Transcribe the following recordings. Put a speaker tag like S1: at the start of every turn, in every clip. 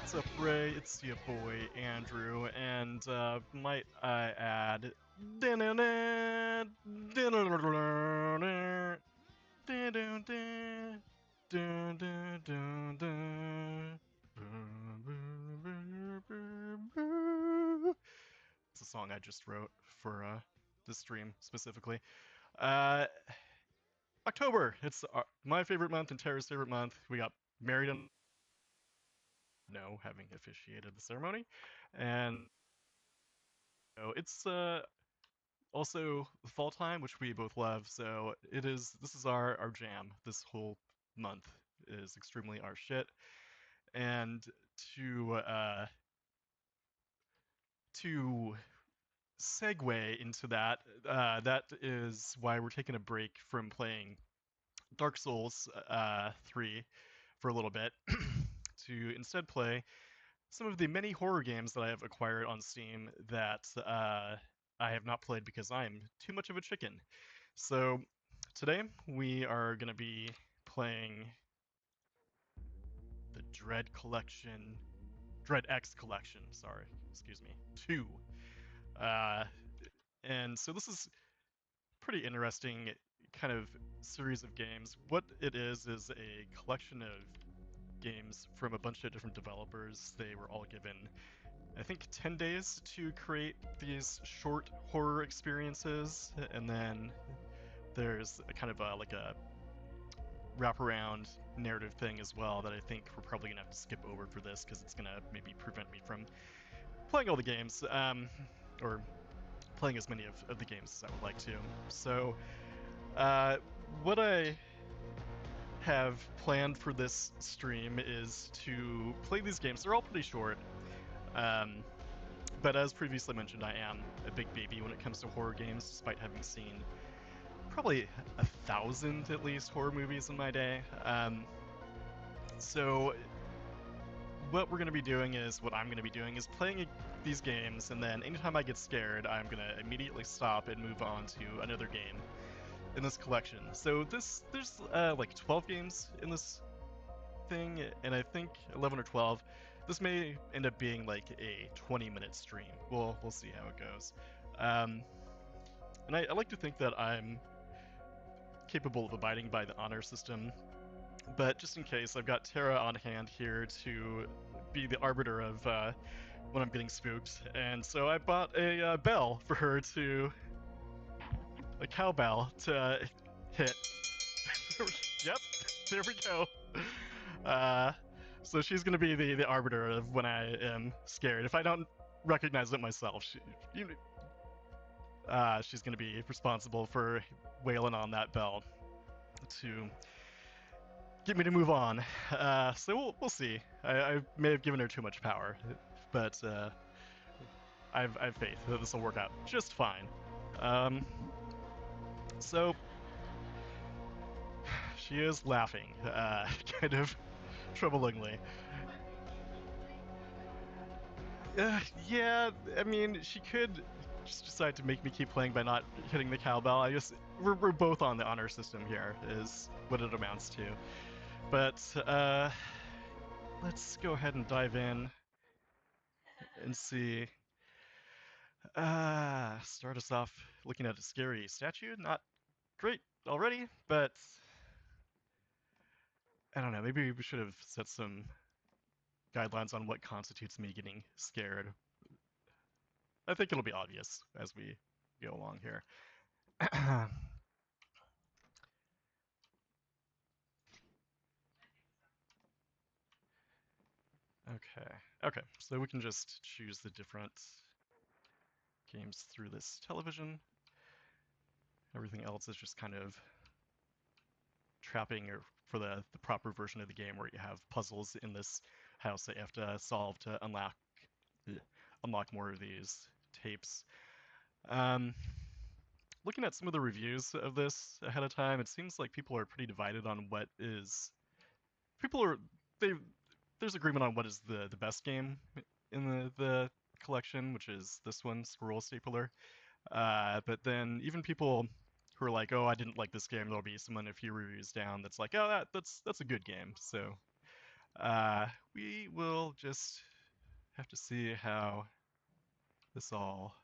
S1: What's up, Ray? It's your boy Andrew, and might I add, it's a song I just wrote for this stream specifically. Uh, October. It's my favorite month and Tara's favorite month. We got married in having officiated the ceremony, and it's also fall time, which we both love. So it is. This is our jam. This whole month is extremely our shit. And to uh, to segue into that, that is why we're taking a break from playing Dark Souls 3 for a little bit to instead play some of the many horror games that I have acquired on Steam that I have not played because I am too much of a chicken. So today we are going to be playing the Dread X Collection, sorry, excuse me, 2. Uh, and so this is pretty interesting kind of series of games. What it is a collection of games from a bunch of different developers. They were all given, I think, 10 days to create these short horror experiences, and then there's a kind of like a wraparound narrative thing as well that I think we're probably gonna have to skip over for this because it's gonna maybe prevent me from playing all the games, or playing as many of the games as I would like to. So, what I have planned for this stream is to play these games. They're all pretty short. Um, but as previously mentioned, I am a big baby when it comes to horror games, despite having seen probably 1,000 at least horror movies in my day. So what we're going to be doing is, what I'm going to be doing is playing these games, and then anytime I get scared, I'm going to immediately stop and move on to another game in this collection. So there's like 12 games in this thing, and I think 11 or 12. This may end up being like a 20-minute stream. We'll see how it goes. And I like to think that I'm capable of abiding by the honor system, but just in case, I've got Tara on hand here to be the arbiter of when I'm getting spooked, and so I bought a bell for her to, a cowbell to hit. Yep, there we go. Uh, so she's gonna be the arbiter of when I am scared. If I don't recognize it myself, she's gonna be responsible for wailing on that bell to get me to move on. So we'll see. I may have given her too much power, but I've faith that this will work out just fine. So she is laughing, kind of troublingly. Yeah, I mean, she could just decide to make me keep playing by not hitting the cowbell. I guess we're both on the honor system here, is what it amounts to. But let's go ahead and dive in and see. Start us off looking at a scary statue. Not great already, but I don't know. Maybe we should have set some guidelines on what constitutes me getting scared. I think it'll be obvious as we go along here. Okay, so we can just choose the different games through this television. Everything else is just kind of trapping or for the proper version of the game where you have puzzles in this house that you have to solve to unlock more of these tapes. Um, Looking at some of the reviews of this ahead of time, it seems like people are pretty divided on what is. People are they There's agreement on what is the best game in the collection, which is this one, Squirrel Stapler. But then even people who are like, "Oh, I didn't like this game," there'll be someone a few reviews down that's like, "Oh, that's a good game." So We will just have to see how this all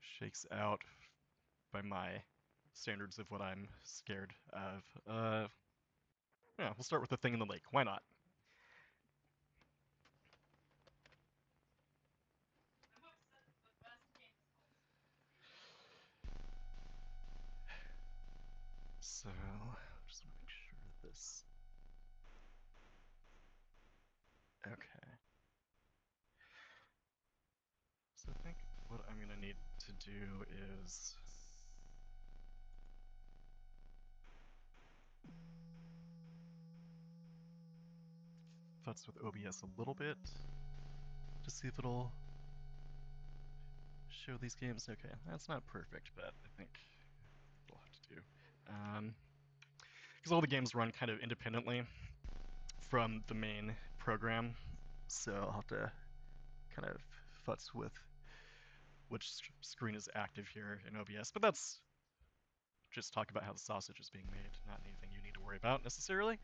S1: shakes out by my standards of what I'm scared of. Yeah, we'll start with the thing in the lake. Why not? So, just want to make sure this. Okay. So I think what I'm going to need to do is futz with OBS a little bit to see if it'll show these games. Okay, that's not perfect, but I think we'll have to do. Because all the games run kind of independently from the main program, so I'll have to kind of futz with which screen is active here in OBS, but that's just talk about how the sausage is being made, not anything you need to worry about necessarily.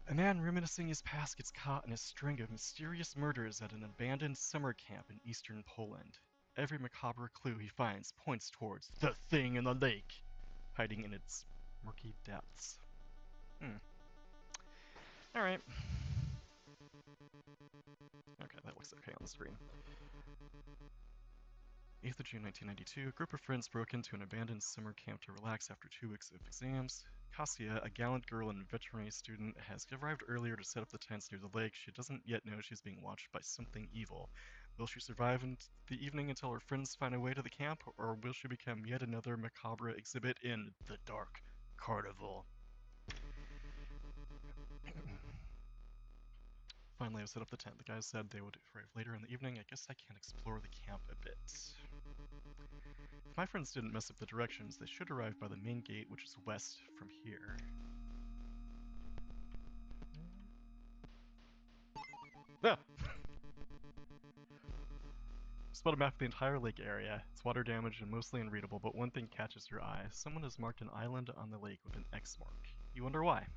S1: A man reminiscing his past gets caught in a string of mysterious murders at an abandoned summer camp in eastern Poland. Every macabre clue he finds points towards the thing in the lake, hiding in its murky depths. Alright. Okay, that looks okay on the screen. 8th of June 1992, a group of friends broke into an abandoned summer camp to relax after 2 weeks of exams. Kasia, a gallant girl and veterinary student, has arrived earlier to set up the tents near the lake. She doesn't yet know she's being watched by something evil. Will she survive the evening until her friends find a way to the camp, or will she become yet another macabre exhibit in the Dark Carnival? Finally, I've set up the tent. The guys said they would arrive later in the evening. I guess I can explore the camp a bit. If my friends didn't mess up the directions, they should arrive by the main gate, which is west from here. Ah! Spot a map of the entire lake area. It's water damaged and mostly unreadable, but one thing catches your eye. Someone has marked an island on the lake with an X mark. You wonder why?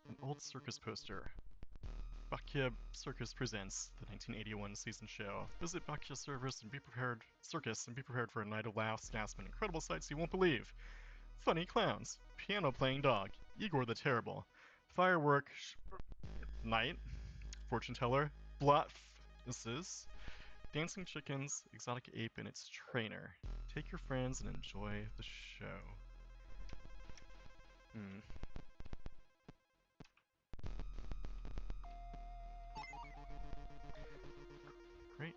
S1: An old circus poster. Bakia Circus presents the 1981 season show. Visit Bakia Circus and be prepared for a night of laughs, gasps, and incredible sights you won't believe. Funny clowns, piano playing dog, Igor the Terrible, firework night, fortune teller, bluffnesses, dancing chickens, exotic ape, and its trainer. Take your friends and enjoy the show. Great.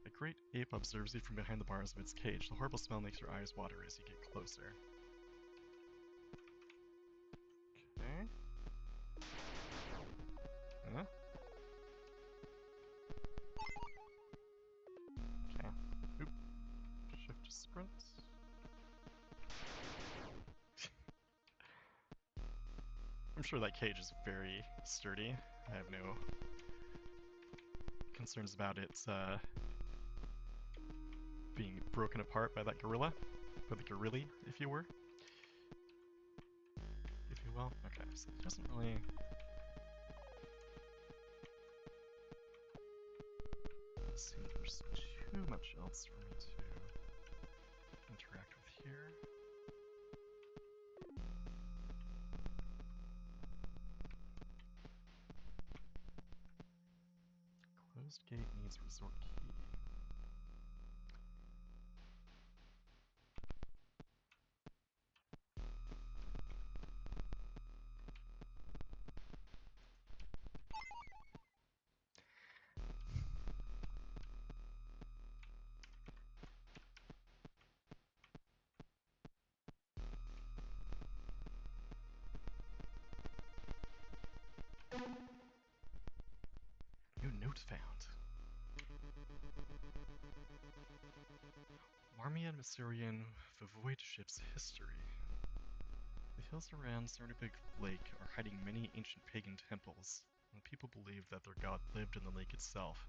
S1: A great ape observes you from behind the bars of its cage. The horrible smell makes your eyes water as you get closer. Okay. Huh? Okay. Oop. Shift to sprint. I'm sure that cage is very sturdy. I have no concerns about it being broken apart by that gorilla. By the gorilli, if you were. If you will. Okay, so it doesn't really... seem there's too much else for me to interact with here. Closed gate needs resort key. New note found. Marmion Masurian Void Ship's history. The hills around Cernabig Lake are hiding many ancient pagan temples, and people believe that their god lived in the lake itself.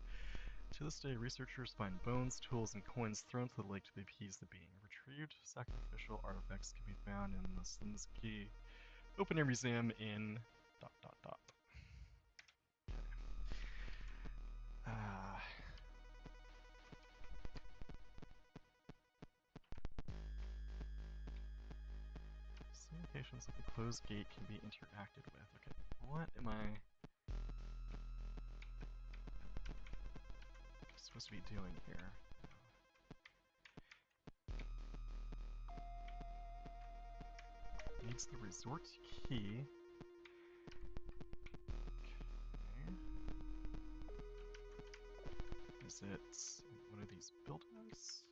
S1: To this day, researchers find bones, tools, and coins thrown to the lake to appease the being. Retrieved sacrificial artifacts can be found in the Slimsky Open Air Museum in ... Uh, some locations of the closed gate can be interacted with. Okay, what am I supposed to be doing here? Needs the resort key. Okay. Is it one of these buildings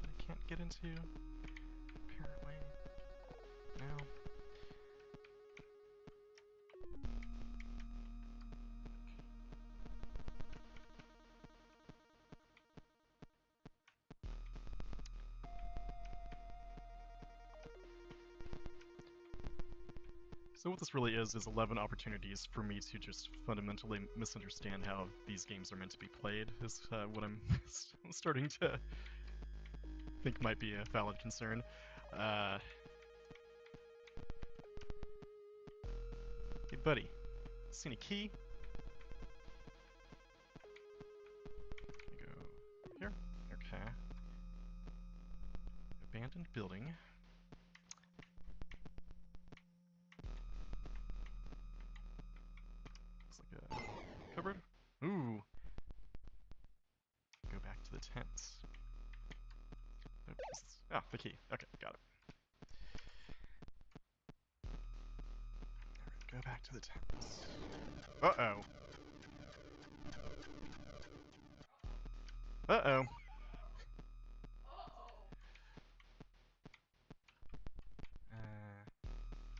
S1: that I can't get into? Apparently. No. So what this really is 11 opportunities for me to just fundamentally misunderstand how these games are meant to be played, is what I'm starting to think might be a valid concern. Hey buddy, seen a key? Go here. Okay. Abandoned building. Looks like a cupboard. Ooh. Go back to the tent. Oops. Ah, the key. Okay, got it. Alright, go back to the tent. Uh-oh. Uh-oh.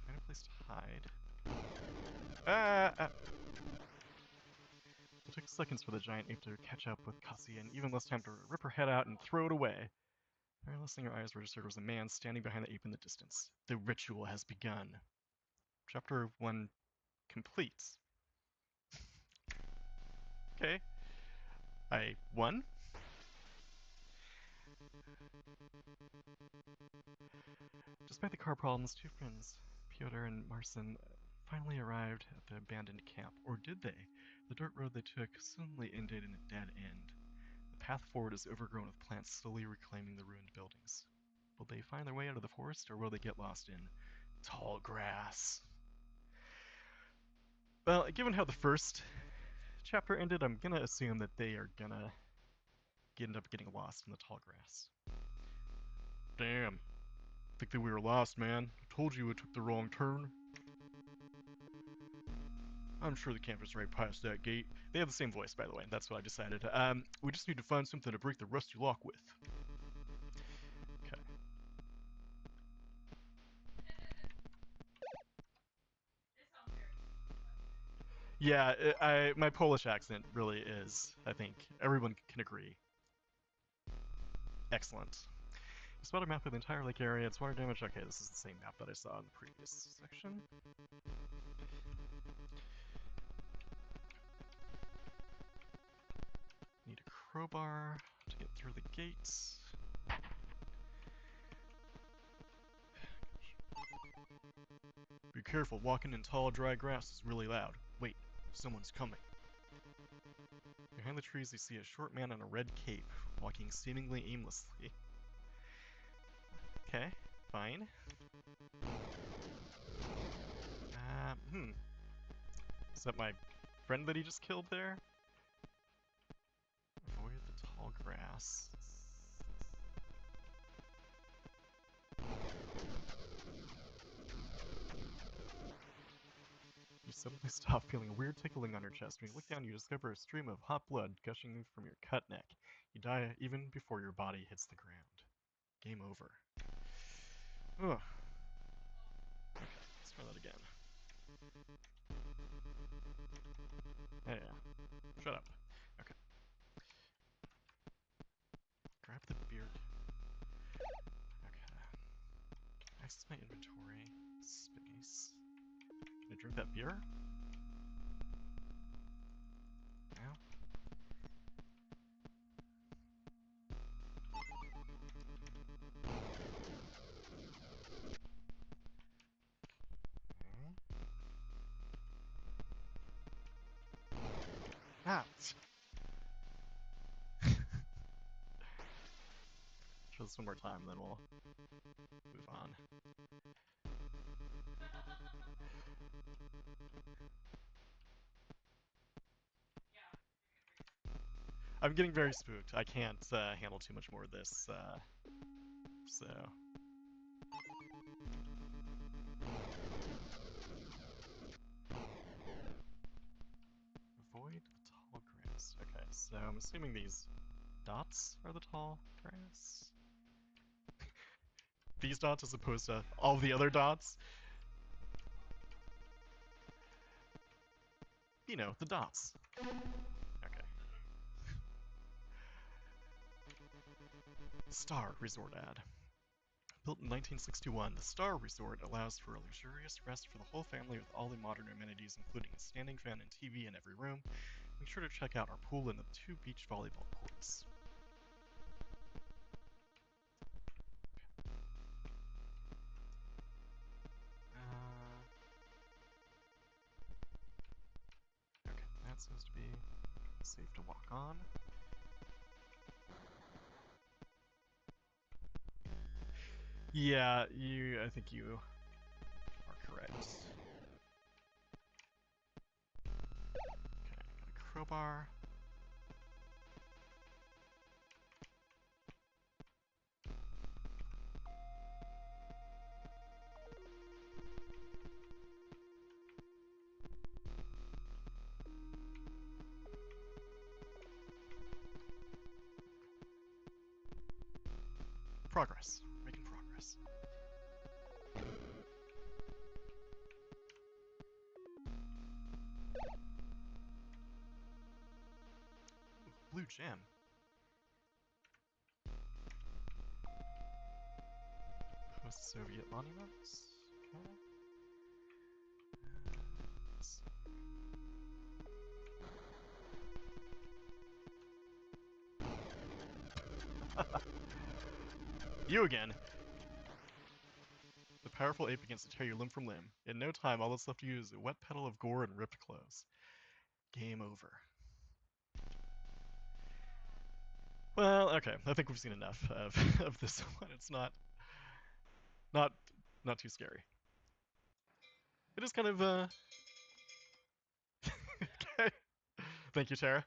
S1: Find a place to hide. It took seconds for the giant ape to catch up with Cassie, and even less time to rip her head out and throw it away. Very last thing her eyes registered was a man standing behind the ape in the distance. The ritual has begun. Chapter 1 complete. Okay. I won? Despite the car problems, two friends, Piotr and Marcin, finally arrived at the abandoned camp. Or did they? The dirt road they took suddenly ended in a dead end. The path forward is overgrown with plants slowly reclaiming the ruined buildings. Will they find their way out of the forest, or will they get lost in tall grass? Well, given how the first chapter ended, I'm gonna assume that they are gonna end up getting lost in the tall grass. Damn. Think that we were lost, man. I told you it took the wrong turn. I'm sure the camp is right past that gate. They have the same voice, by the way. That's what I decided. We just need to find something to break the rusty lock with. Okay. Yeah, my Polish accent really is, I think, everyone can agree. Excellent. You spot a map of the entire lake area. It's water damage. Okay, this is the same map that I saw in the previous section. Need a crowbar to get through the gates. Be careful, walking in tall, dry grass is really loud. Wait, someone's coming. Behind the trees, you see a short man in a red cape, walking seemingly aimlessly. Okay, fine. Is that my friend that he just killed there? Avoid the tall grass. You suddenly stop, feeling a weird tickling on your chest. When you look down, you discover a stream of hot blood gushing from your cut neck. You die even before your body hits the ground. Game over. Ugh. Okay, let's try that again. Yeah. Shut up. Okay. my inventory. Space. Can I drink that beer? No. Okay. Ah! Try this one more time, then we'll move on. I'm getting very spooked. I can't handle too much more of this, so... Avoid the tall grass. Okay, so I'm assuming these dots are the tall grass? These dots as opposed to all the other dots? You know, the dots. Okay. Star Resort ad. Built in 1961, the Star Resort allows for a luxurious rest for the whole family with all the modern amenities, including a standing fan and TV in every room. Make sure to check out our pool and the 2 beach volleyball courts. Okay, that seems to be safe to walk on. Yeah, I think you are correct. Okay, got a crowbar. Progress. Making progress. Ooh, blue gem. Post-Soviet monuments. Okay. You again. The powerful ape begins to tear you limb from limb. In no time, all that's left to you is a wet puddle of gore and ripped clothes. Game over. Well, okay. I think we've seen enough of, of this one. It's not not too scary. It is kind of okay. Thank you, Tara.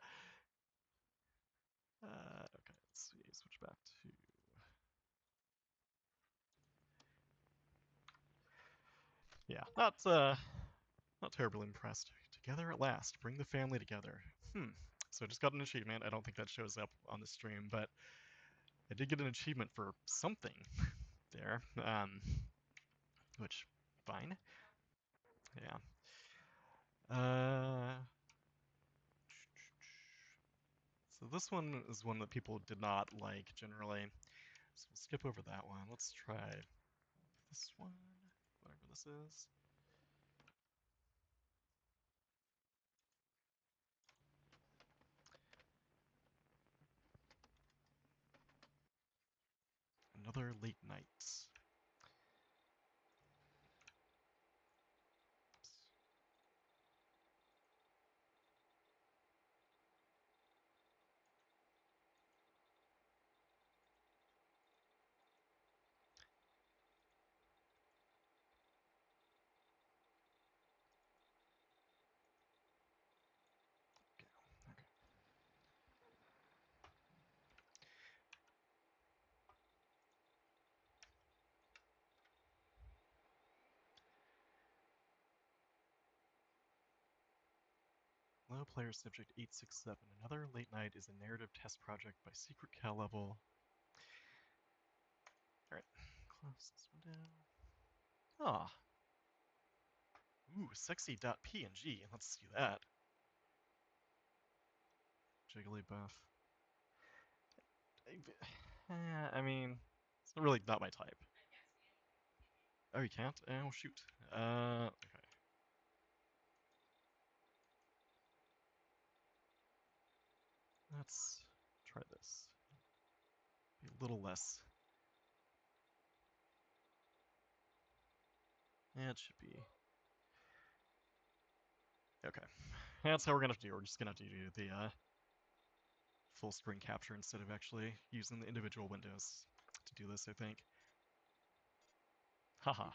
S1: Okay, let's see. Switch back to. Yeah, not terribly impressed. Together at last, bring the family together. So I just got an achievement. I don't think that shows up on the stream, but I did get an achievement for something there. Which, fine. Yeah. So this one is one that people did not like generally. So we'll skip over that one. Let's try this one, whatever this is. Another late night. Okay. Okay. Hello, player subject 867. Another late night is a narrative test project by Secret Cal Level. Alright, close this one down. Ah. Ooh, sexy.png. Let's see that. Jigglypuff. I mean, it's really not my type. Oh, you can't? Oh, shoot. Okay. Let's try this. Be a little less. Yeah, it should be. Okay. That's how we're gonna have to do it. We're just gonna have to do the full screen capture instead of actually using the individual windows to do this, I think. Haha.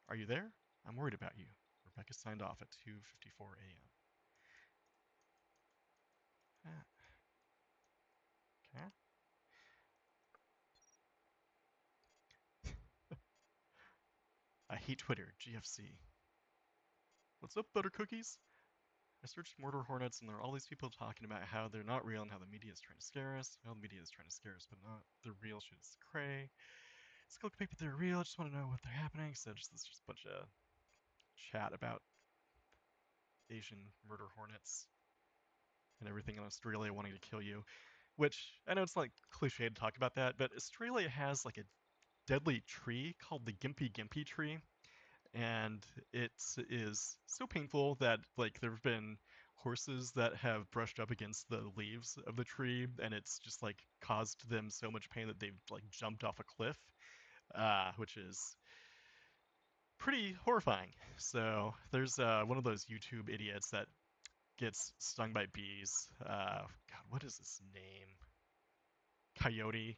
S1: Are you there? I'm worried about you. Rebecca signed off at 2:54 a.m. Ah, okay. I hate Twitter. GFC. What's up, butter cookies? I searched murder hornets, and there are all these people talking about how they're not real and how the media is trying to scare us. Well, the media is trying to scare us, but not the real shit is cray. It's cool to they're real. I just want to know what they're happening. So this just a bunch of chat about Asian murder hornets and everything in Australia wanting to kill you. Which I know it's like cliche to talk about that, but Australia has like a deadly tree called the Gimpy Gimpy tree, and it is so painful that like there have been horses that have brushed up against the leaves of the tree, and it's just like caused them so much pain that they've like jumped off a cliff, which is pretty horrifying. So there's one of those YouTube idiots that gets stung by bees. God, what is his name? Coyote,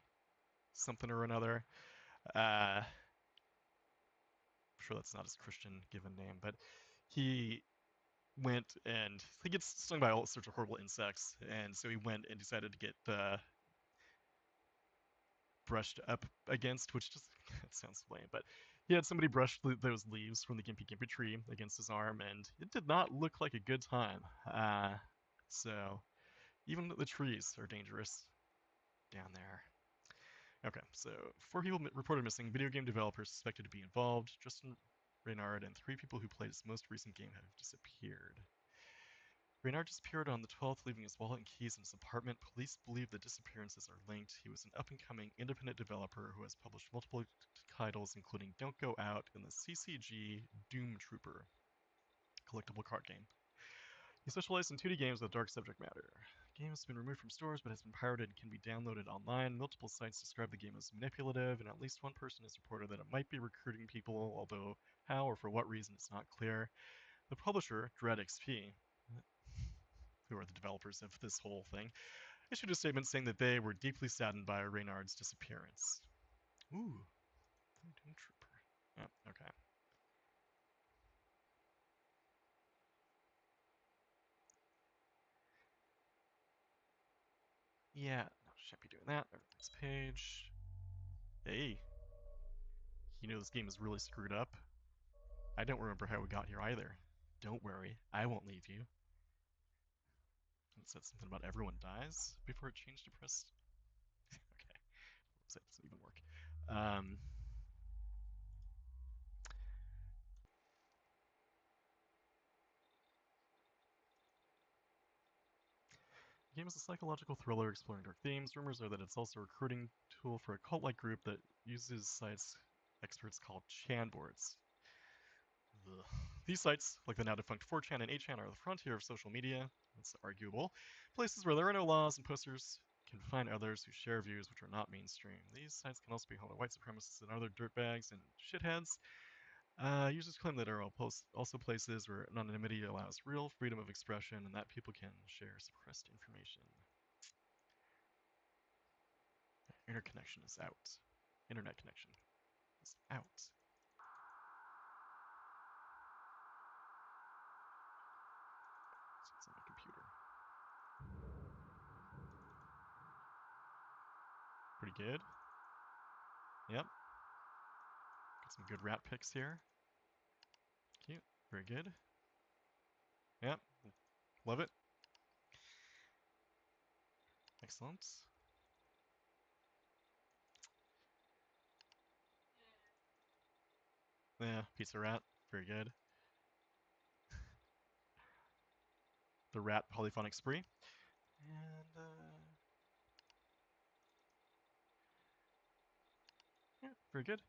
S1: something or another. I'm sure that's not his Christian given name, but he went and he gets stung by all sorts of horrible insects, and so he went and decided to get brushed up against, which just it sounds lame, but he had somebody brush those leaves from the Gimpy Gimpy tree against his arm, and it did not look like a good time. So even the trees are dangerous down there. Okay, so 4 people reported missing. Video game developers suspected to be involved. Justin Reynard and 3 people who played his most recent game have disappeared. Reynard disappeared on the 12th, leaving his wallet and keys in his apartment. Police believe the disappearances are linked. He was an up-and-coming independent developer who has published multiple titles, including Don't Go Out and the CCG Doom Trooper collectible card game. He specialized in 2D games with dark subject matter. The game has been removed from stores but has been pirated and can be downloaded online. Multiple sites describe the game as manipulative, and at least one person has reported that it might be recruiting people, although how or for what reason is not clear. The publisher, Dread XP, who are the developers of this whole thing, issued a statement saying that they were deeply saddened by Reynard's disappearance. Ooh, Doom Trooper. Oh, okay. Yeah, no, shouldn't be doing that. Next page. Hey, you know this game is really screwed up. I don't remember how we got here either. Don't worry, I won't leave you. It said something about everyone dies before it changed to press. Okay, that doesn't even work. Um, the game is a psychological thriller exploring dark themes. Rumors are that it's also a recruiting tool for a cult-like group that uses sites experts call Chan boards. Ugh. These sites, like the now defunct 4chan and 8chan, are the frontier of social media. That's arguable. Places where there are no laws and posters can find others who share views which are not mainstream. These sites can also be home to white supremacists and other dirtbags and shitheads. Users claim that are also places where anonymity allows real freedom of expression and that people can share suppressed information. Interconnection is out. Internet connection is out. So it's on my computer. Pretty good. Yep. Got some good rat picks here. Cute. Very good. Yep. Love it. Excellent. Yeah, pizza rat. Very good. The rat polyphonic spree. And, yeah, very good.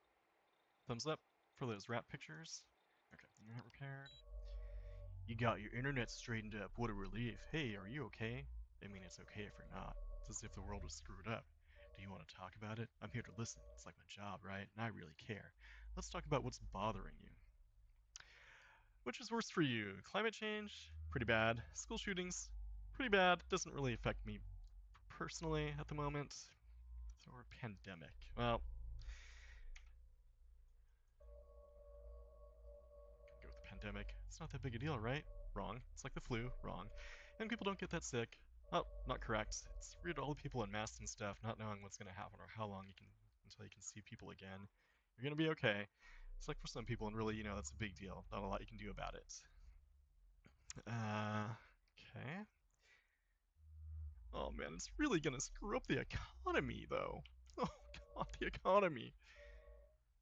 S1: Thumbs up. for those rat pictures. Okay, internet repaired. You got your internet straightened up. What a relief. Hey, are you okay? I mean, it's okay if you're not. It's as if the world was screwed up. Do you want to talk about it? I'm here to listen. It's like my job, right? And I really care. Let's talk about what's bothering you. Which is worse for you? Climate change? Pretty bad. School shootings? Pretty bad. Doesn't really affect me personally at the moment. Or pandemic. Well, go with the pandemic. It's not that big a deal, right? Wrong. It's like the flu. Wrong. Young people don't get that sick. Oh, not correct. It's weird all the people in masks and stuff not knowing what's going to happen or how long you can until you can see people again. You're going to be okay. It's like for some people, and really, that's a big deal. Not a lot you can do about it. Okay. Oh man, it's really going to screw up the economy, though. Oh god, the economy.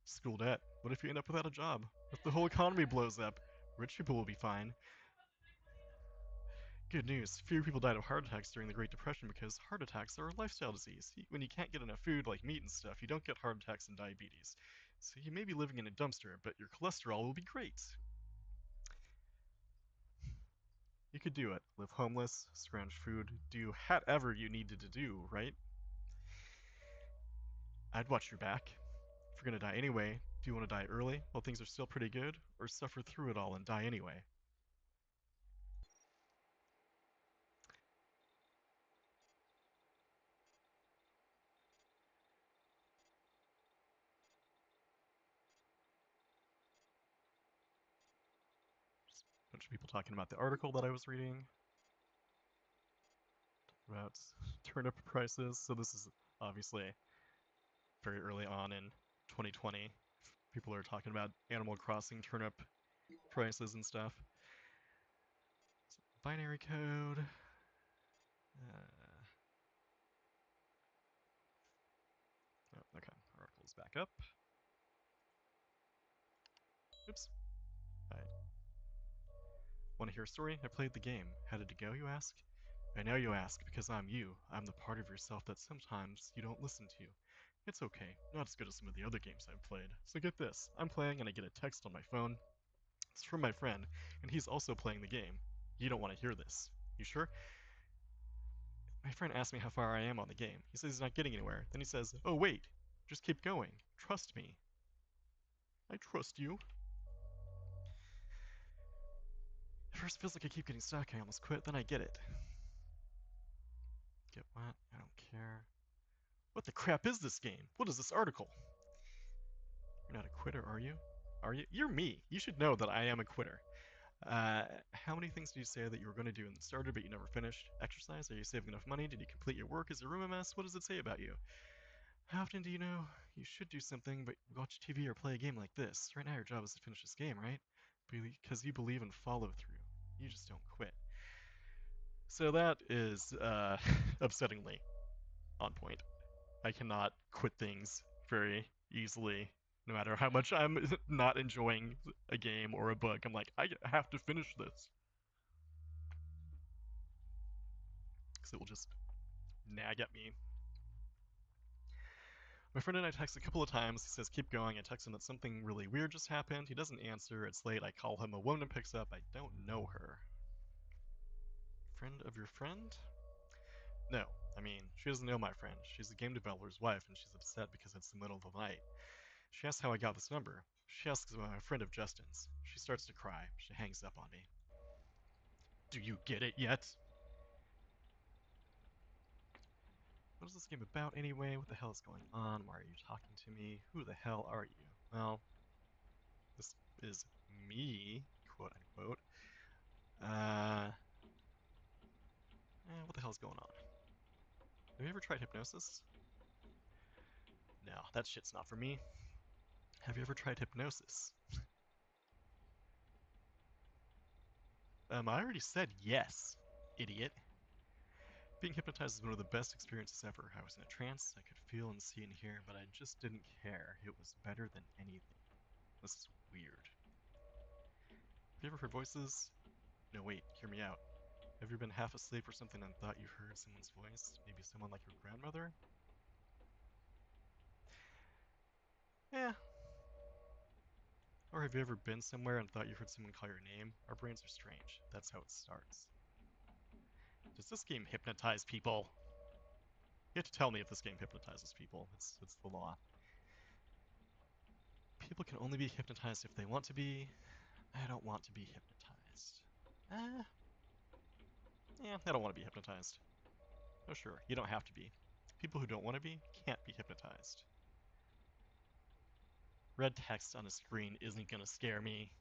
S1: School debt. What if you end up without a job? If the whole economy blows up, rich people will be fine. Good news. Fewer people died of heart attacks during the Great Depression because heart attacks are a lifestyle disease. When you can't get enough food like meat and stuff, you don't get heart attacks and diabetes. So you may be living in a dumpster, but your cholesterol will be great. You could do it. Live homeless, scrounge food, do whatever you needed to do, right? I'd watch your back. If you're gonna die anyway, do you want to die early while things are still pretty good, or suffer through it all and die anyway? Just a bunch of people talking about the article that I was reading about turnip prices. So this is obviously very early on in 2020. People are talking about Animal Crossing turnip prices and stuff. So binary code. Oh, okay, article's back up. Oops. I want to hear a story? I played the game. How did it go, you ask? I know you ask, because I'm you. I'm the part of yourself that sometimes you don't listen to. It's okay, not as good as some of the other games I've played. So get this, I'm playing and I get a text on my phone. It's from my friend, and he's also playing the game. You don't want to hear this. You sure? My friend asked me how far I am on the game. He says he's not getting anywhere. Then he says, oh wait, just keep going. Trust me. I trust you. At first it feels like I keep getting stuck. I almost quit, then I get it. Get what? I don't care. What the crap is this game? What is this article? You're not a quitter, are you? Are you? You're me. You should know that I am a quitter. How many things did you say that you were going to do in the starter but you never finished? Exercise? Are you saving enough money? Did you complete your work? Is your room a mess? What does it say about you? How often do you know you should do something but watch TV or play a game like this? Right now your job is to finish this game, right? Because you believe in follow through. You just don't quit. So that is upsettingly on point. I cannot quit things very easily, no matter how much I'm not enjoying a game or a book. I'm like, I have to finish this because it will just nag at me. My friend and I text a couple of times. He says, keep going. I text him that something really weird just happened. He doesn't answer. It's late. I call him. A woman picks up. I don't know her. Friend of your friend? No. I mean, she doesn't know my friend. She's a game developer's wife, and she's upset because it's the middle of the night. She asks how I got this number. She asks about my friend of Justin's. She starts to cry. She hangs up on me. Do you get it yet? What is this game about anyway? What the hell is going on? Why are you talking to me? Who the hell are you? Well, this is me, quote unquote. Uh, what the hell's going on? Have you ever tried hypnosis? No, that shit's not for me. Have you ever tried hypnosis? I already said yes, idiot. Being hypnotized is one of the best experiences ever. I was in a trance, I could feel and see and hear, but I just didn't care. It was better than anything. This is weird. Have you ever heard voices? No, wait, hear me out. Have you been half asleep or something and thought you heard someone's voice? Maybe someone like your grandmother? Yeah. Or have you ever been somewhere and thought you heard someone call your name? Our brains are strange. That's how it starts. Does this game hypnotize people? You have to tell me if this game hypnotizes people. It's the law. People can only be hypnotized if they want to be. I don't want to be hypnotized. Yeah, I don't want to be hypnotized. Oh, sure, you don't have to be. People who don't want to be can't be hypnotized. Red text on a screen isn't gonna scare me.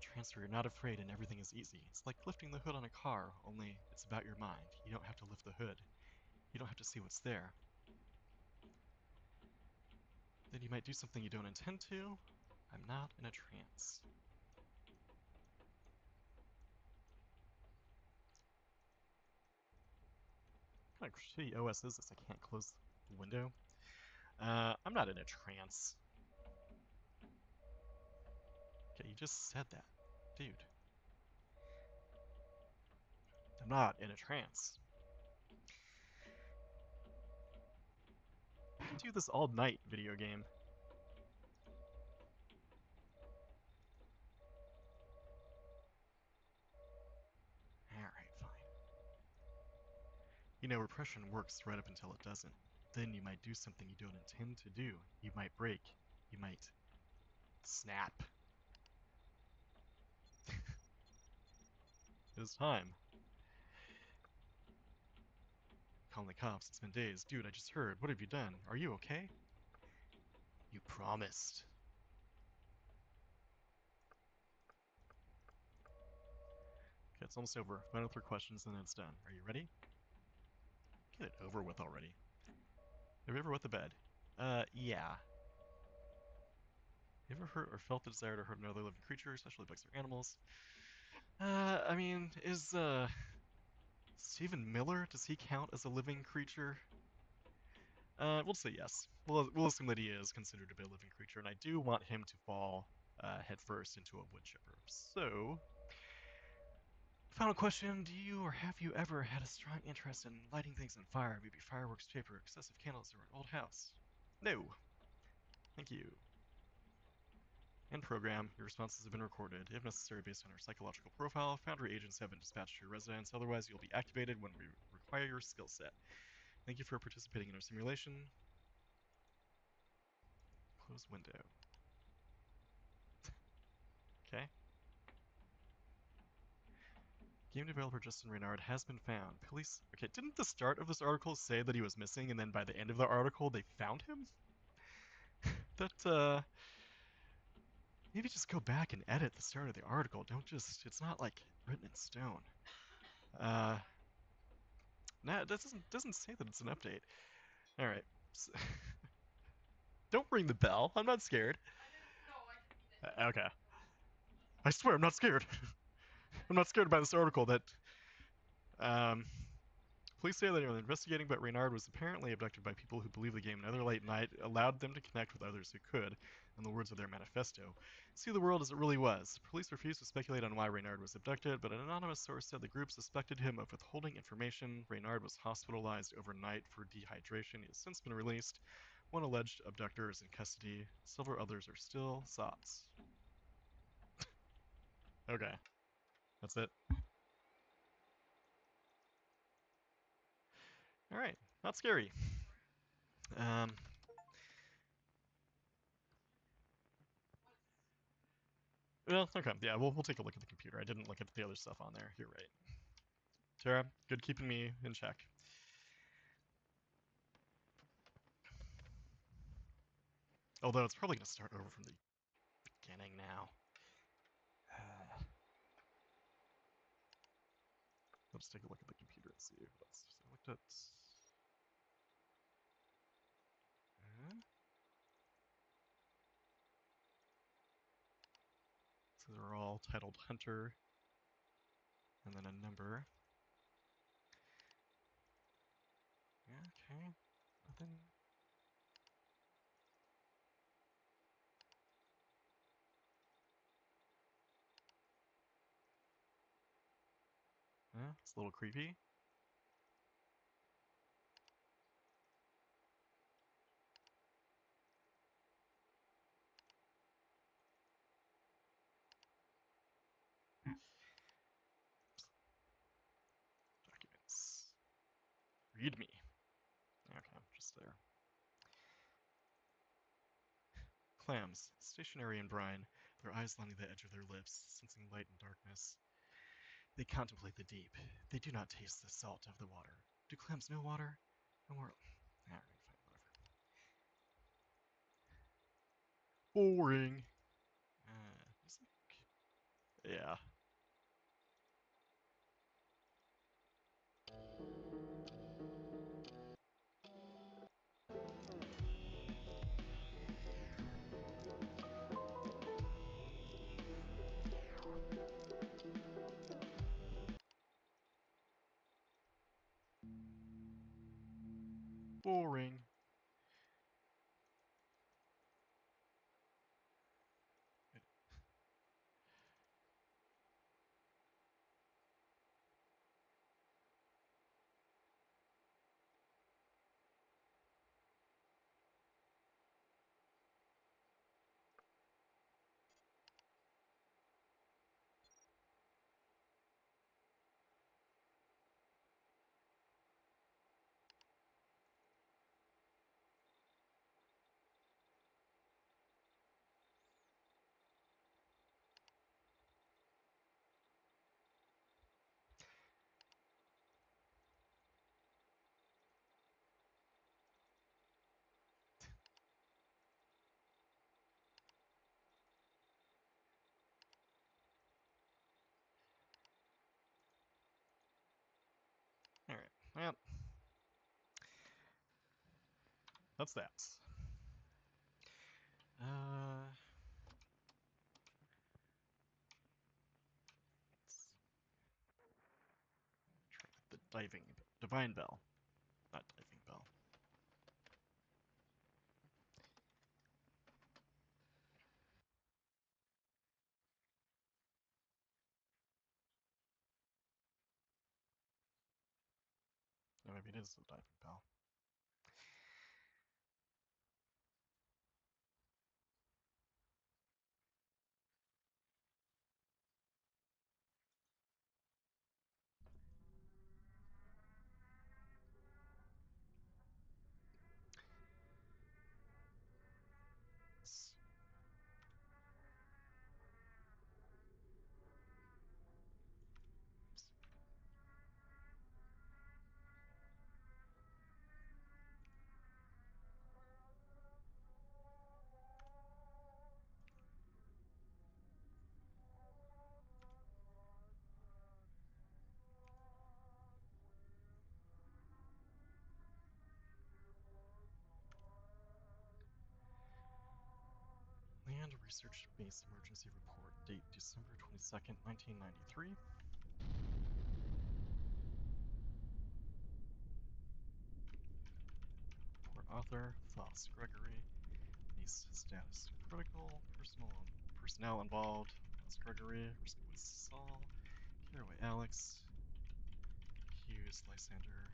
S1: Transfer, you're not afraid and everything is easy. It's like lifting the hood on a car, only it's about your mind. You don't have to lift the hood. You don't have to see what's there. Then you might do something you don't intend to. I'm not in a trance. What kind of shitty OS is this? I can't close the window. I'm not in a trance. Okay, you just said that. Dude. I'm not in a trance. I can do this all night, video game. Alright, fine. You know, repression works right up until it doesn't. Then you might do something you don't intend to do. You might break. You might snap. It is time. Calling the cops. It's been days. Dude, I just heard. What have you done? Are you okay? You promised. Okay, it's almost over. Final 3 questions, and then it's done. Are you ready? Get it over with already. Have you ever wet the bed? Yeah. You ever hurt or felt the desire to hurt another living creature, especially bugs or animals? I mean, is, Stephen Miller, does he count as a living creature? We'll say yes. We'll assume that he is considered to be a living creature, and I do want him to fall headfirst into a wood chipper. So, final question: do you or have you ever had a strong interest in lighting things on fire, maybe fireworks, paper, excessive candles, or an old house? No. Thank you. End program. Your responses have been recorded, if necessary, based on our psychological profile. Foundry agents have been dispatched to your residence. Otherwise, you'll be activated when we require your skill set. Thank you for participating in our simulation. Close window. Okay. Game developer Justin Reynard has been found. Police. Okay, didn't the start of this article say that he was missing, and then by the end of the article they found him? That, maybe just go back and edit the start of the article. Don't just. It's not like written in stone. Uh, nah, that doesn't say that it's an update. All right. Don't ring the bell. I'm not scared. Okay. I swear I'm not scared. I'm not scared by this article that um, police say they are investigating, but Reynard was apparently abducted by people who believe the game Another Late Night allowed them to connect with others who could, in the words of their manifesto. See the world as it really was. Police refused to speculate on why Reynard was abducted, but an anonymous source said the group suspected him of withholding information. Reynard was hospitalized overnight for dehydration. He has since been released. One alleged abductor is in custody. Several others are still SOTs. Okay, that's it. All right, not scary. Um, well, okay, yeah, we'll take a look at the computer. I didn't look at the other stuff on there. You're right. Tara, good keeping me in check. Although it's probably going to start over from the beginning now. Let's take a look at the computer and see what else I looked at. So they're all titled Hunter, and then a number. Yeah, okay, nothing. Yeah, it's a little creepy. Read me. Okay, just there. Clams, stationary in brine, their eyes lining the edge of their lips, sensing light and darkness. They contemplate the deep. They do not taste the salt of the water. Do clams know water? No more. Alright, fine, whatever. Boring. Yeah. Boring. Alright, well, that's that. Uh, try the divine bell, not diving bell. No, maybe it is the diving bell. Land Research Base Emergency Report, date December 22nd, 1993. Report author, Thos Gregory. Base status critical. Personnel involved, Thos Gregory. Riskowitz Saul. Caraway Alex. Hughes Lysander.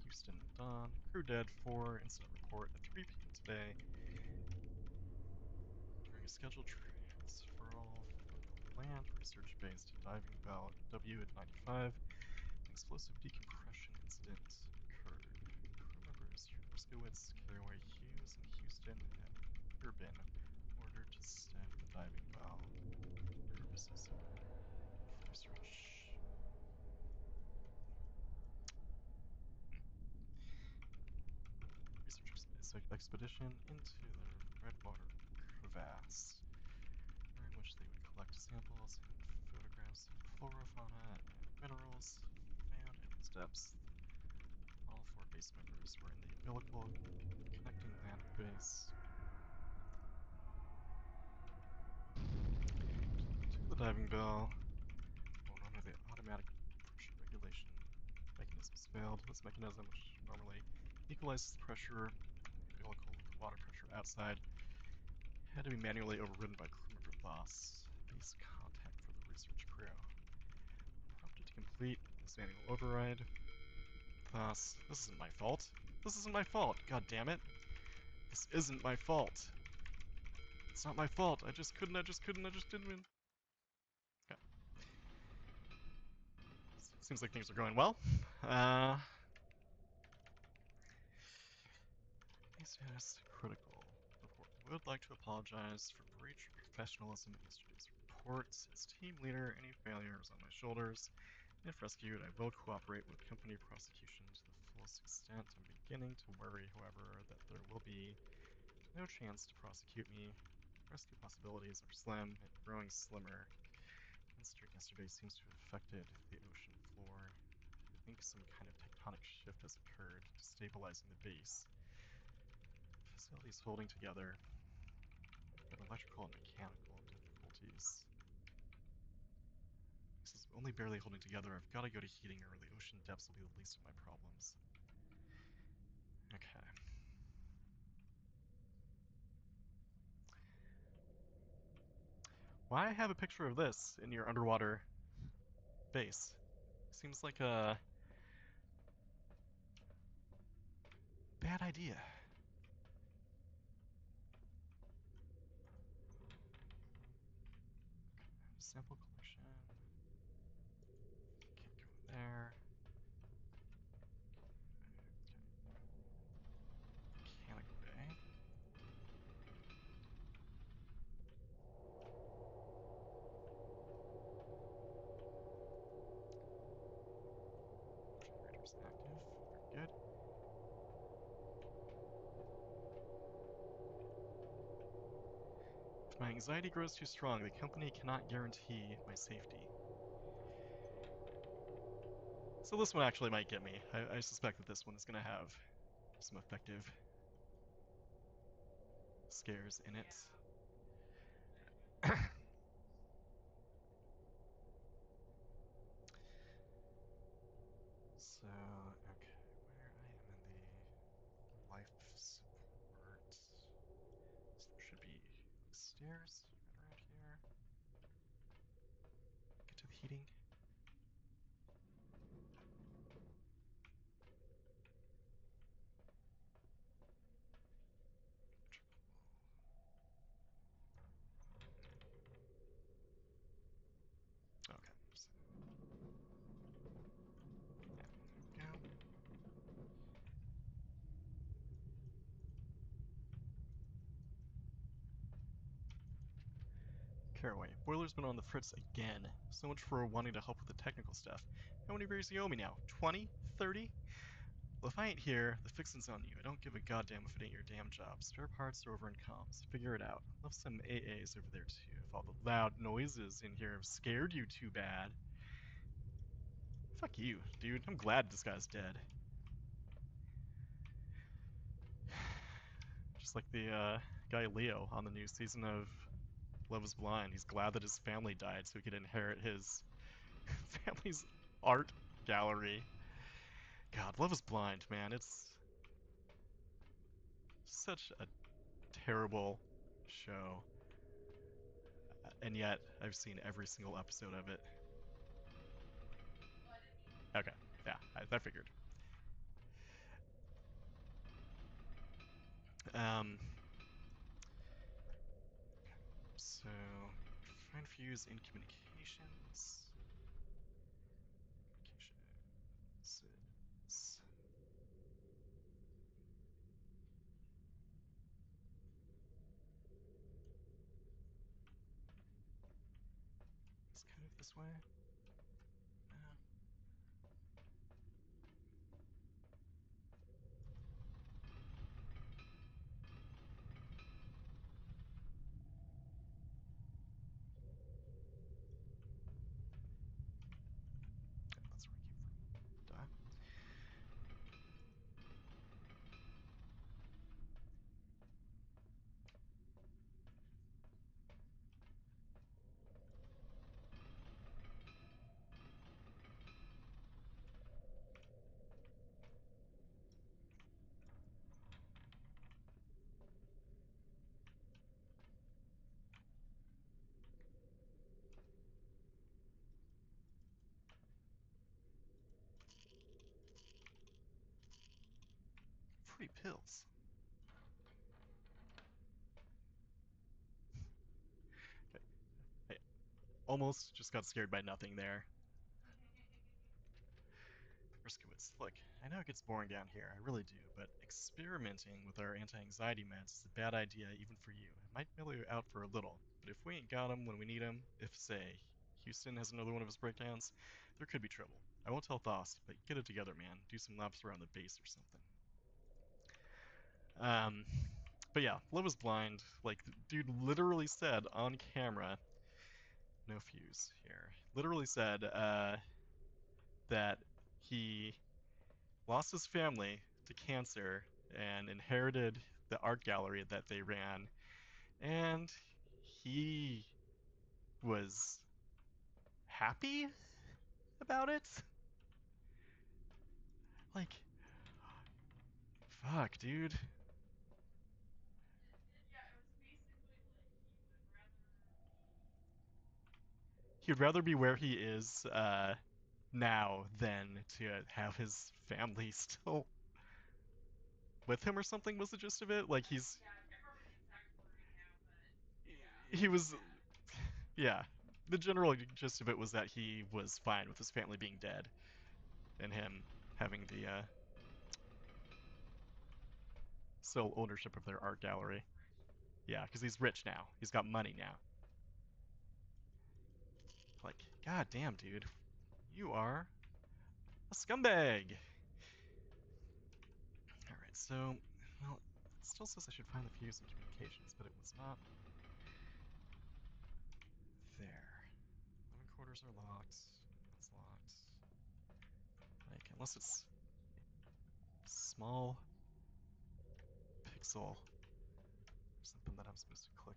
S1: Houston Dawn. Crew dead 4. Incident report at 3 p.m. today. During a scheduled transferal from land research base to diving bell W at 95. An explosive decompression incident occurred. Crew members Riskowitz, Caraway, Hughes, and Houston have been ordered to staff the diving bell. Purposes of research. Research expedition into the Redwater crevasse, during which they would collect samples and photographs of flora, fauna, and minerals found in its depths. All 4 base members were in the umbilical connecting land base to the diving bell. When one of the automatic pressure regulation mechanisms failed, this mechanism, which normally equalizes the pressure umbilical with the water pressure outside, had to be manually overridden by crew member Thos. Base contact for the research crew. Prompted to complete this manual override. Thos, this isn't my fault. This isn't my fault. God damn it. This isn't my fault. It's not my fault. I just couldn't, I just didn't win. Okay. Seems like things are going well. Status critical. Report. Would like to apologize for breach of professionalism in yesterday's report. As team leader, any failure is on my shoulders. If rescued, I will cooperate with company prosecution to the fullest extent. I'm beginning to worry, however, that there will be no chance to prosecute me. Rescue possibilities are slim and growing slimmer. Incident yesterday seems to have affected the ocean floor. I think some kind of tectonic shift has occurred, destabilizing the base. Facilities holding together, but electrical and mechanical difficulties. This is only barely holding together. I've got to go to heating or the ocean depths will be the least of my problems. Okay. Why have a picture of this in your underwater base? Seems like a bad idea. Sample collection. Can't go in there. Mechanical bay. Generator's active. Very good. If my anxiety grows too strong, the company cannot guarantee my safety. So this one actually might get me. I suspect that this one is going to have some effective scares in it. So, okay, where I am in the life support. So there should be stairs right around here. Get to the heating. Okay, so yeah, there we go. Caraway, boiler's been on the fritz again. So much for wanting to help with the technical stuff. How many beers do you owe me now? 20? 30? Well, if I ain't here, the fixin's on you. I don't give a goddamn if it ain't your damn job. Spare parts are over in comms. Figure it out. Left some AAs over there too. If all the loud noises in here have scared you too bad. Fuck you, dude. I'm glad this guy's dead. Just like the guy Leo on the new season of Love is Blind. He's glad that his family died so he could inherit his family's art gallery. God, Love is Blind, man. It's such a terrible show. And yet, I've seen every single episode of it. Okay, yeah, I figured. Um, so, find fuse in communications. Communications. It's kind of this way. That's where I came from. Duh. Free pills. Okay. I almost just got scared by nothing there. Riskowitz Look, I know it gets boring down here, I really do, but experimenting with our anti-anxiety meds is a bad idea even for you. It might mellow you out for a little, but if we ain't got 'em when we need 'em, if, say, Houston has another one of his breakdowns, there could be trouble. I won't tell Thost, but get it together, man. Do some laps around the base or something. Um, but yeah, Love is Blind. Like, the dude literally said on camera, no fuse here, literally said that he lost his family to cancer and inherited the art gallery that they ran, and he was happy about it. Like, fuck, dude. He'd rather be where he is now than to have his family still with him or something. Was the gist of it? Like he was, yeah. The general gist of it was that he was fine with his family being dead and him having the sole ownership of their art gallery. Yeah, because he's rich now. He's got money now. Like, god damn, dude, you are a scumbag. All right, so, well, it still says I should find the fuse in communications, but it was not there. Living quarters are locked. That's locked. Like, unless it's small pixel or something that I'm supposed to click.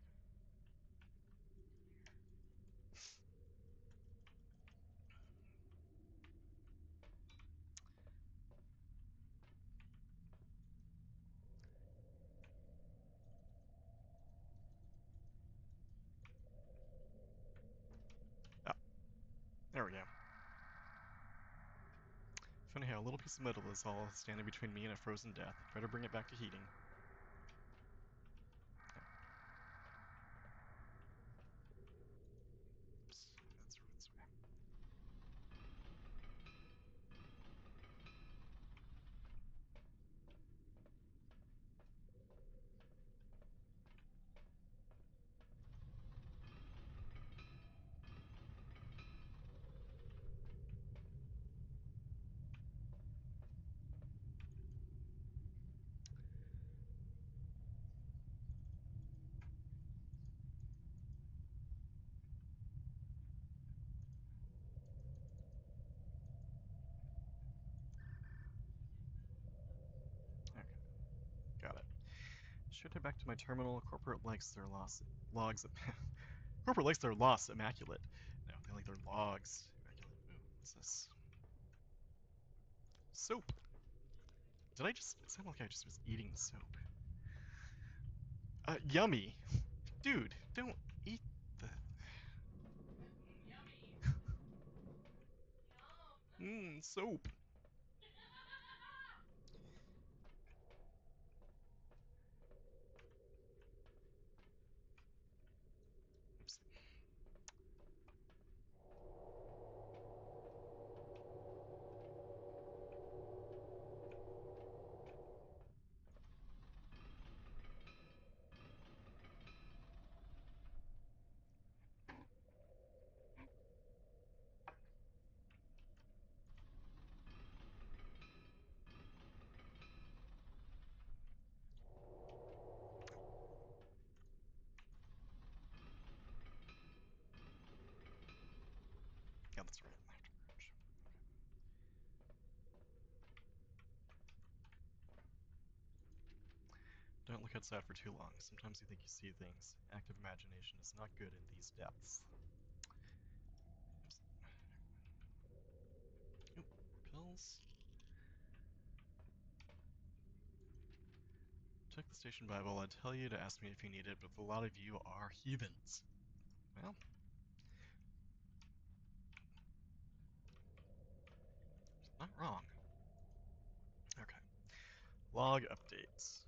S1: Oh, there we go. Funny how a little piece of metal is all standing between me and a frozen death. Try to bring it back to heating. Oops, that's this way. Okay, got it. Should head back to my terminal. Corporate likes their logs. Corporate likes their loss immaculate. No, they like their logs immaculate. Ooh, what's this? Soap. Did I just? It sounded like I just was eating soap. Yummy. Dude, don't eat the. Mmm, soap. Oops. Yeah, that's right. Afterwards. Don't look outside for too long. Sometimes you think you see things. Active imagination is not good in these depths. Oops. Ooh, pills. Check the station Bible. I'd tell you to ask me if you need it, but a lot of you are heathens. Well, not wrong. Okay. Log updates.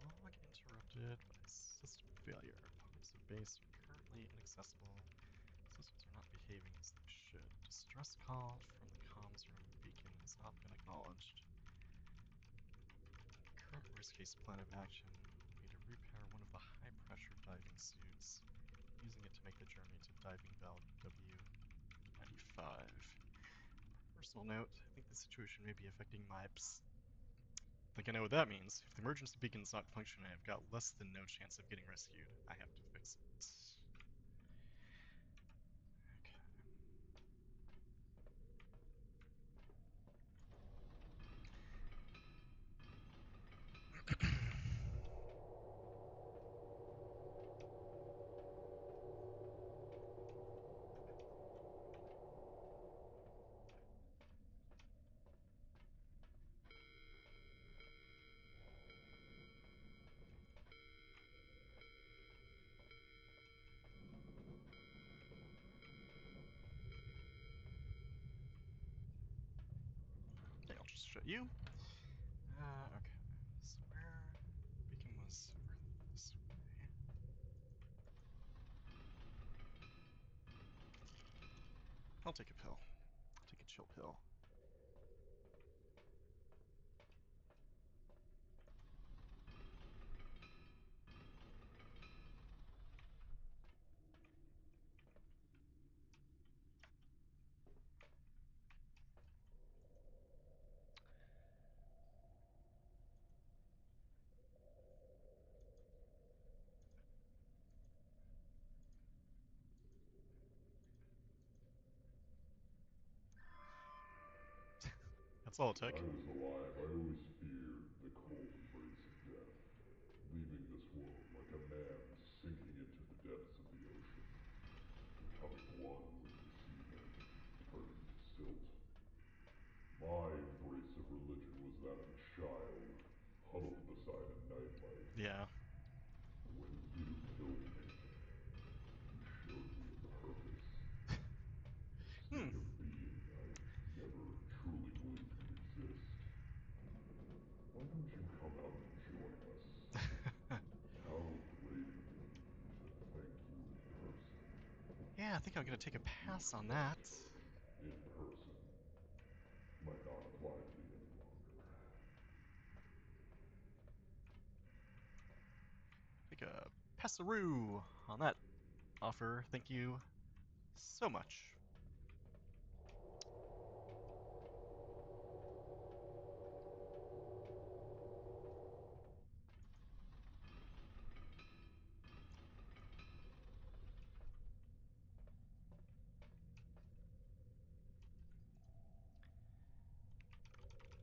S1: Log interrupted by system failure. Parts of base are currently inaccessible. Systems are not behaving as they should. Distress call from the comms room beacon has not been acknowledged. worst case plan of action would be to repair one of the high pressure diving suits, using it to make the journey to diving bell W95. Personal note, I think the situation may be affecting my I think I know what that means. If the emergency beacon's not functioning, I've got less than no chance of getting rescued. I have to fix it. Okay. Okay, I'll just show you. Okay. So where the beacon was over this way. I'll take a pill. I'll take a chill pill. That's all it
S2: When
S1: took.
S2: I was alive, I always feared the cold embrace of death, leaving this world like a man sinking into the depths of the ocean, becoming one with the seamen, turning to silt. My embrace of religion was that of a child, huddled beside a nightlight.
S1: Yeah.
S2: When you killed me, you showed me a purpose, a
S1: Hmm.
S2: state of being I never truly believed could exist. Why don't you come out and join us? How great it would be to thank you in person.
S1: Yeah, I think I'm gonna take a pass on
S2: Yes,
S1: that.
S2: but in person might not apply to me any longer.
S1: Take a passaroo on that offer. Thank you so much.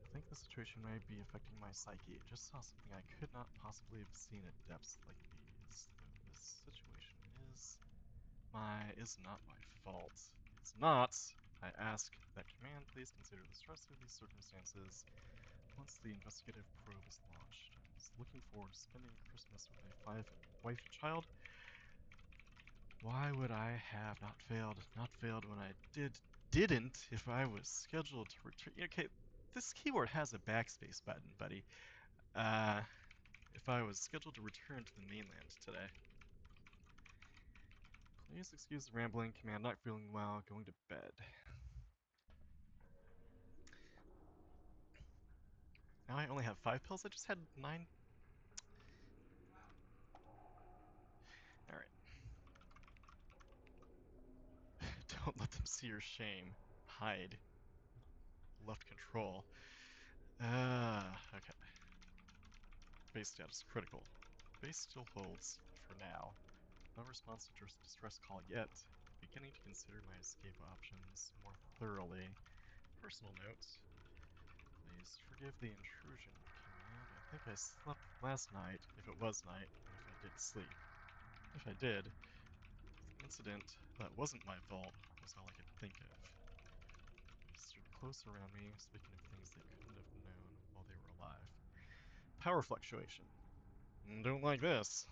S1: I think the situation may be affecting my psyche. I just saw something I could not possibly have seen at depths like these, though this situation is not my fault. It's not. I ask that command please consider the stress of these circumstances once the investigative probe is launched. I was looking forward to spending Christmas with my wife and child. Why would I have not failed? Not failed when I didn't if I was scheduled to return. Okay, this keyboard has a backspace button, buddy. Uh, if I was scheduled to return to the mainland today. Please excuse the rambling. Command not feeling well. Going to bed. Now I only have 5 pills. I just had 9. Alright. Don't let them see your shame. Hide. Left control. Okay. Base status critical. Base still holds, for now. No response to distress call yet. Beginning to consider my escape options more thoroughly. Personal note. Please forgive the intrusion, Command. I think I slept last night, if it was night, and if I did sleep. If I did, the incident that wasn't my fault was all I could think of. They stood close around me, speaking of things they couldn't have known while they were alive. Power fluctuation. Don't like this.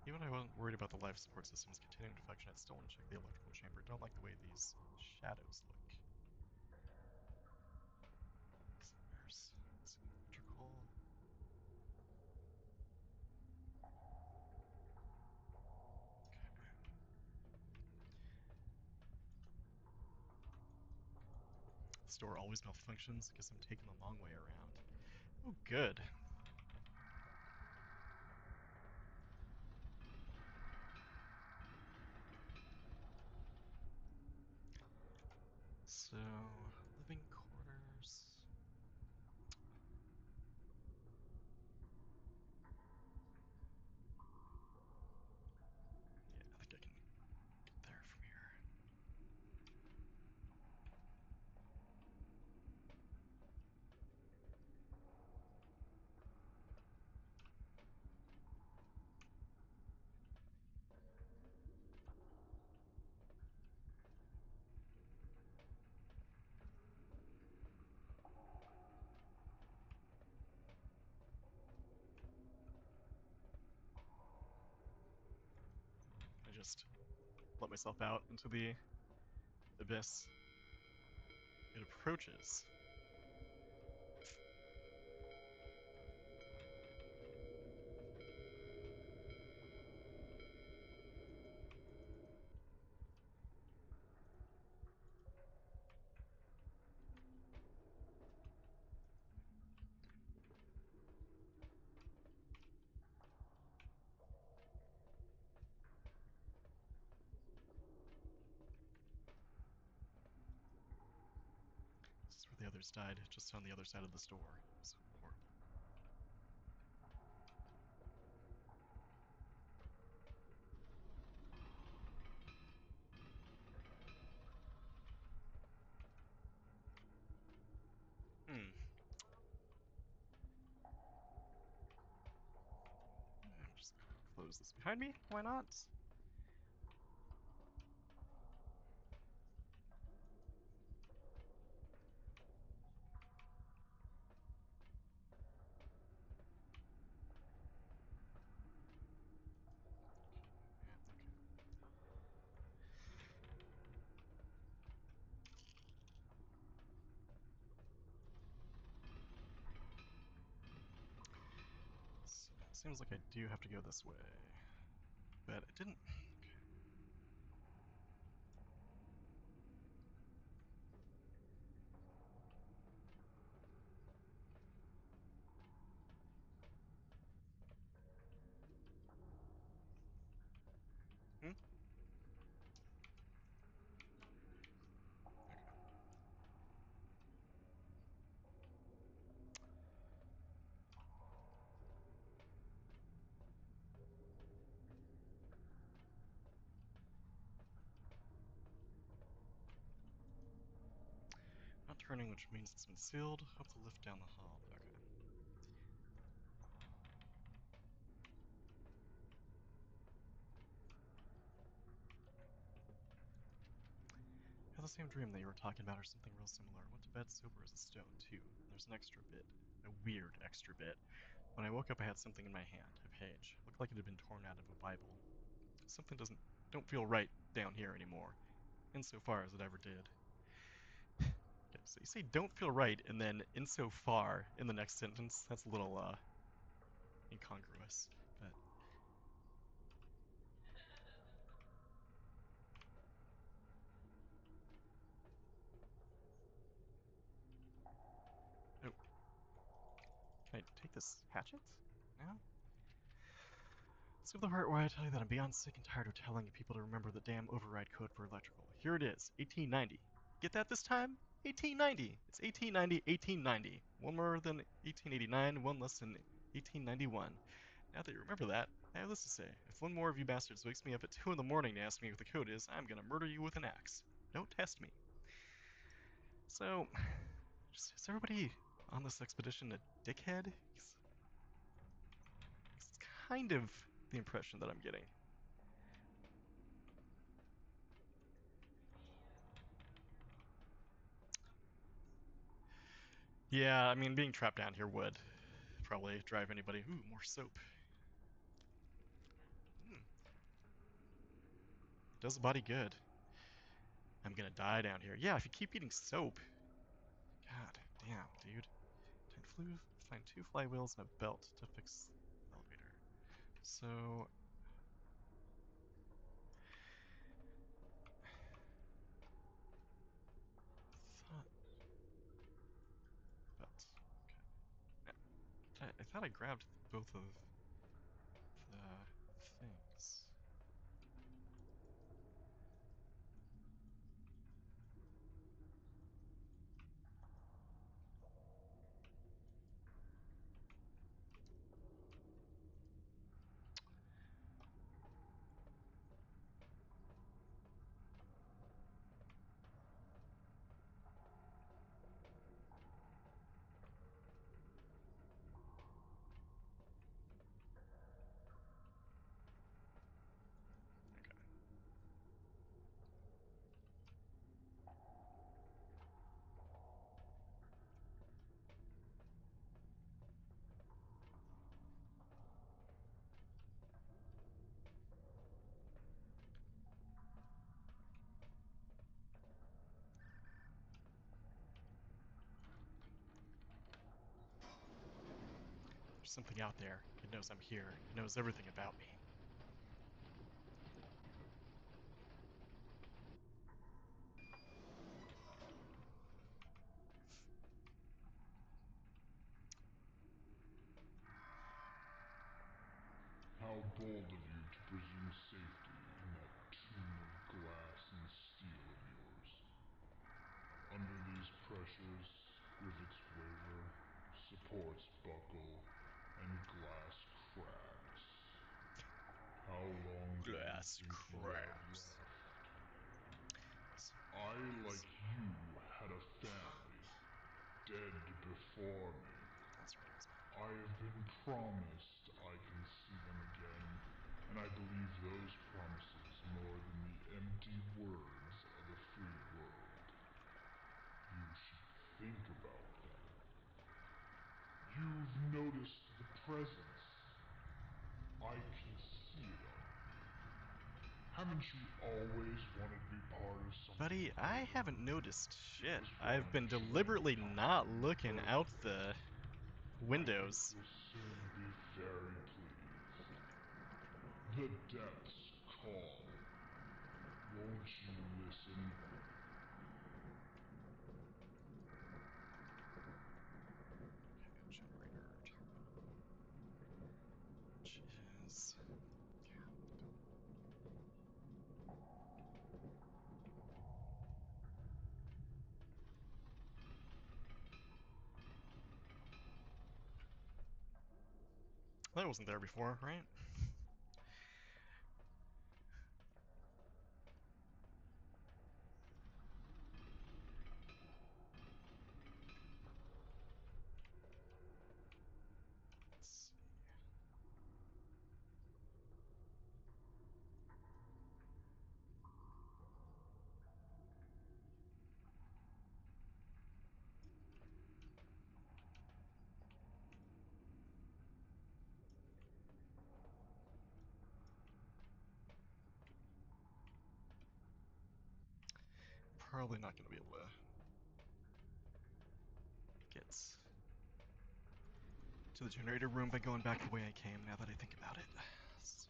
S1: Even I wasn't worried about the life support systems continuing to function, I still want to check the electrical chamber. Don't like the way these shadows look. So where's electrical? The store always malfunctions. Guess I'm taking the long way around. Oh, good. So, living quarters. Yeah, I think I can get there from here. I just let myself out into the abyss. It approaches. This is where the others died, just on the other side of the store. It was horrible. Hmm. Just close this behind me. Why not? That's okay. So, seems like I do have to go this way. But it didn't. Okay. Hmm? Okay. Not turning, which means it's been sealed. Hope to lift down the hall. Okay. I had the same dream that you were talking about, or something real similar. I went to bed sober as a stone, too. There's an extra bit. A weird extra bit. When I woke up, I had something in my hand. A page. Looked like it had been torn out of a Bible. Something don't feel right down here anymore. Insofar as it ever did. Okay, so you say don't feel right, and then insofar in the next sentence. That's a little, incongruous. But, oh, can I take this hatchet? No? So the part where I tell you that I'm beyond sick and tired of telling people to remember the damn override code for electrical. Here it is, 1890. Get that this time? 1890. It's 1890, 1890. One more than 1889, one less than 1891. Now that you remember that, I have this to say. If one more of you bastards wakes me up at 2 in the morning to ask me what the code is, I'm gonna murder you with an axe. Don't test me. So, is everybody on this expedition a dickhead? It's kind of the impression that I'm getting. Yeah, I mean, being trapped down here would probably drive anybody. Ooh, more soap. Mm, does the body good. I'm gonna die down here. Yeah, if you keep eating soap. God damn, dude. Find two flywheels and a belt to fix the elevator. So, thought, thought I grabbed both of the things. Okay. There's something out there. It knows I'm here. It knows everything about me.
S2: How bold of you to presume safety in that tomb of glass and steel of yours. Under these pressures, rivets waver, supports buckle, and glass cracks. How long do you
S1: Glass
S2: think you have
S1: cracks.
S2: left? I, like you, had a family, dead before me.
S1: That's right, it was me.
S2: I have been promised I can see them again, and I believe those promises more than the empty words of a free world. You should think about them. You've noticed the presence. I can see it on you. Haven't you always wanted to be part of something
S1: Buddy, I
S2: greater?
S1: haven't noticed
S2: It
S1: shit.
S2: was
S1: I've
S2: one
S1: been
S2: dread
S1: deliberately not
S2: company
S1: looking out
S2: birthed
S1: the
S2: this.
S1: windows.
S2: You'll soon be very pleased. The depths call. Won't you listen?
S1: Okay, generator terminal. Which is... That wasn't there before, right? Let's see. Probably not going to be able to get to the generator room by going back the way I came, now that I think about it. So...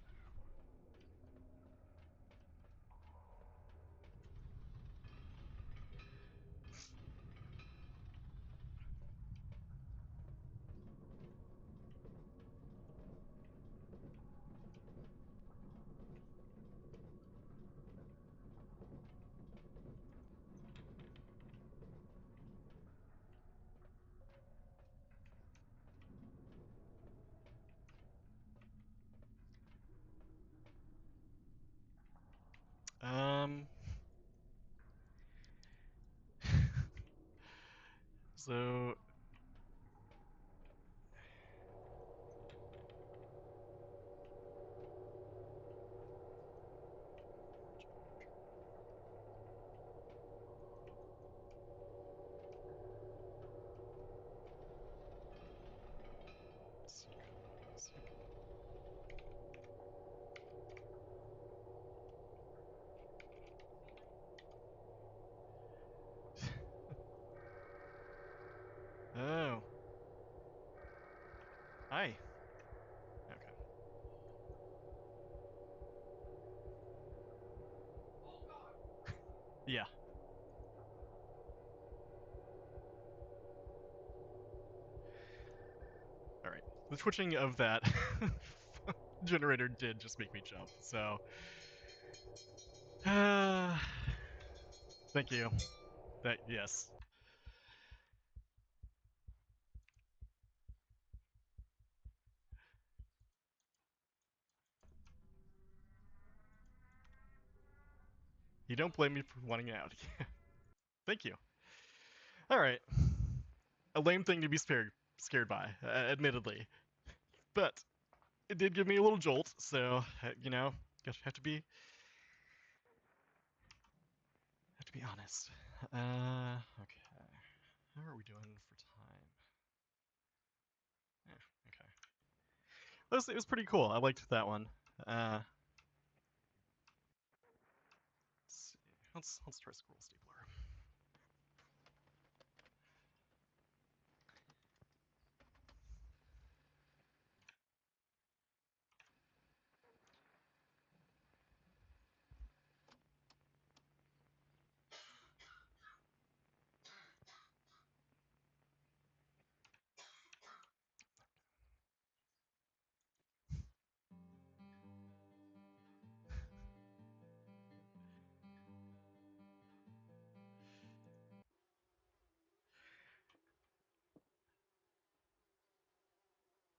S1: Um... so... Secret. The twitching of that generator did just make me jump. So, uh, thank you. That yes. You don't blame me for wanting out. Thank you. All right. A lame thing to be scared by, admittedly, but it did give me a little jolt. So have to be honest. Okay. How are we doing for time? Okay. It was pretty cool. I liked that one. Uh, let's see. Let's try Squirrel Stapler.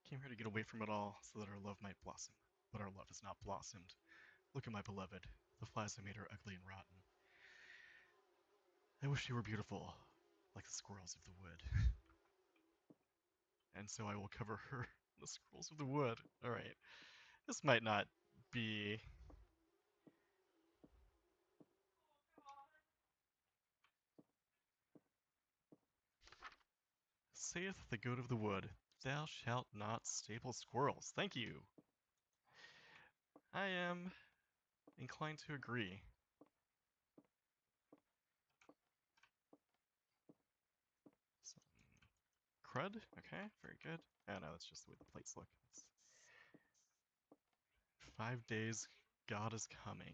S1: Came here to get away from it all so that our love might blossom. But our love has not blossomed. Look at my beloved. The flies have made her ugly and rotten. I wish she were beautiful, like the squirrels of the wood. And so I will cover her in the squirrels of the wood. Alright. This might not be. Saith the goat of the wood, thou shalt not staple squirrels. Thank you. I am inclined to agree. Some crud. Okay, very good. Oh no, that's just the way the plates look. It's 5 days. God is coming.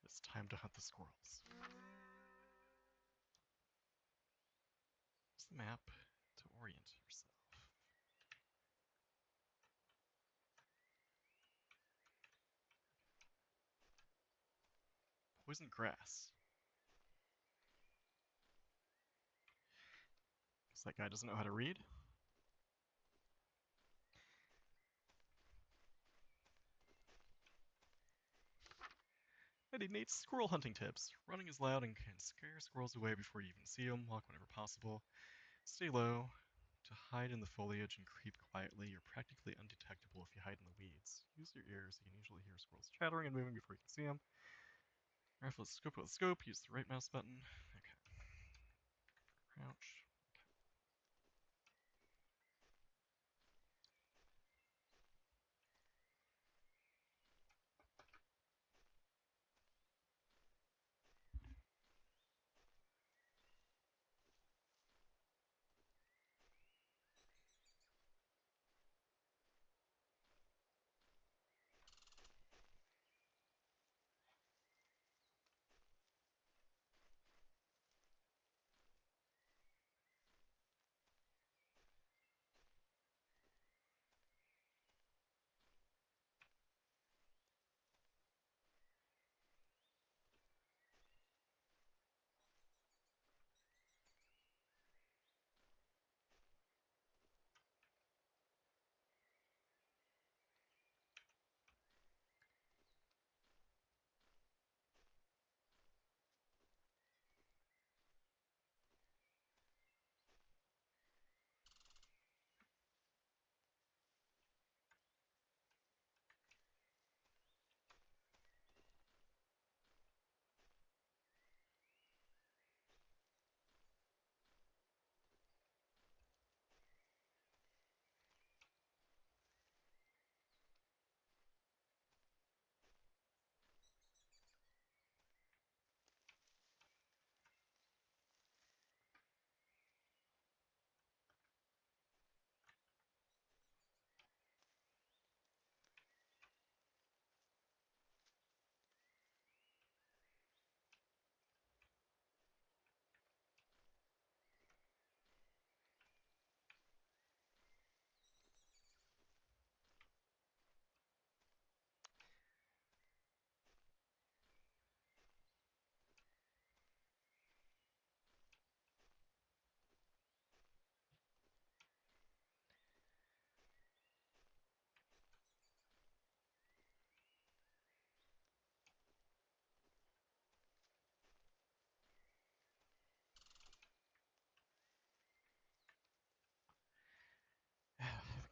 S1: It's time to hunt the squirrels. Use the map to orient yourself. Poison grass. Guess that guy doesn't know how to read. I need Nate's squirrel hunting tips. Running is loud and can scare squirrels away before you even see them. Walk whenever possible. Stay low. To hide in the foliage and creep quietly, you're practically undetectable if you hide in the weeds. Use your ears. You can usually hear squirrels chattering and moving before you can see them. Rifle with scope with scope. Use the right mouse button. Okay. Crouch.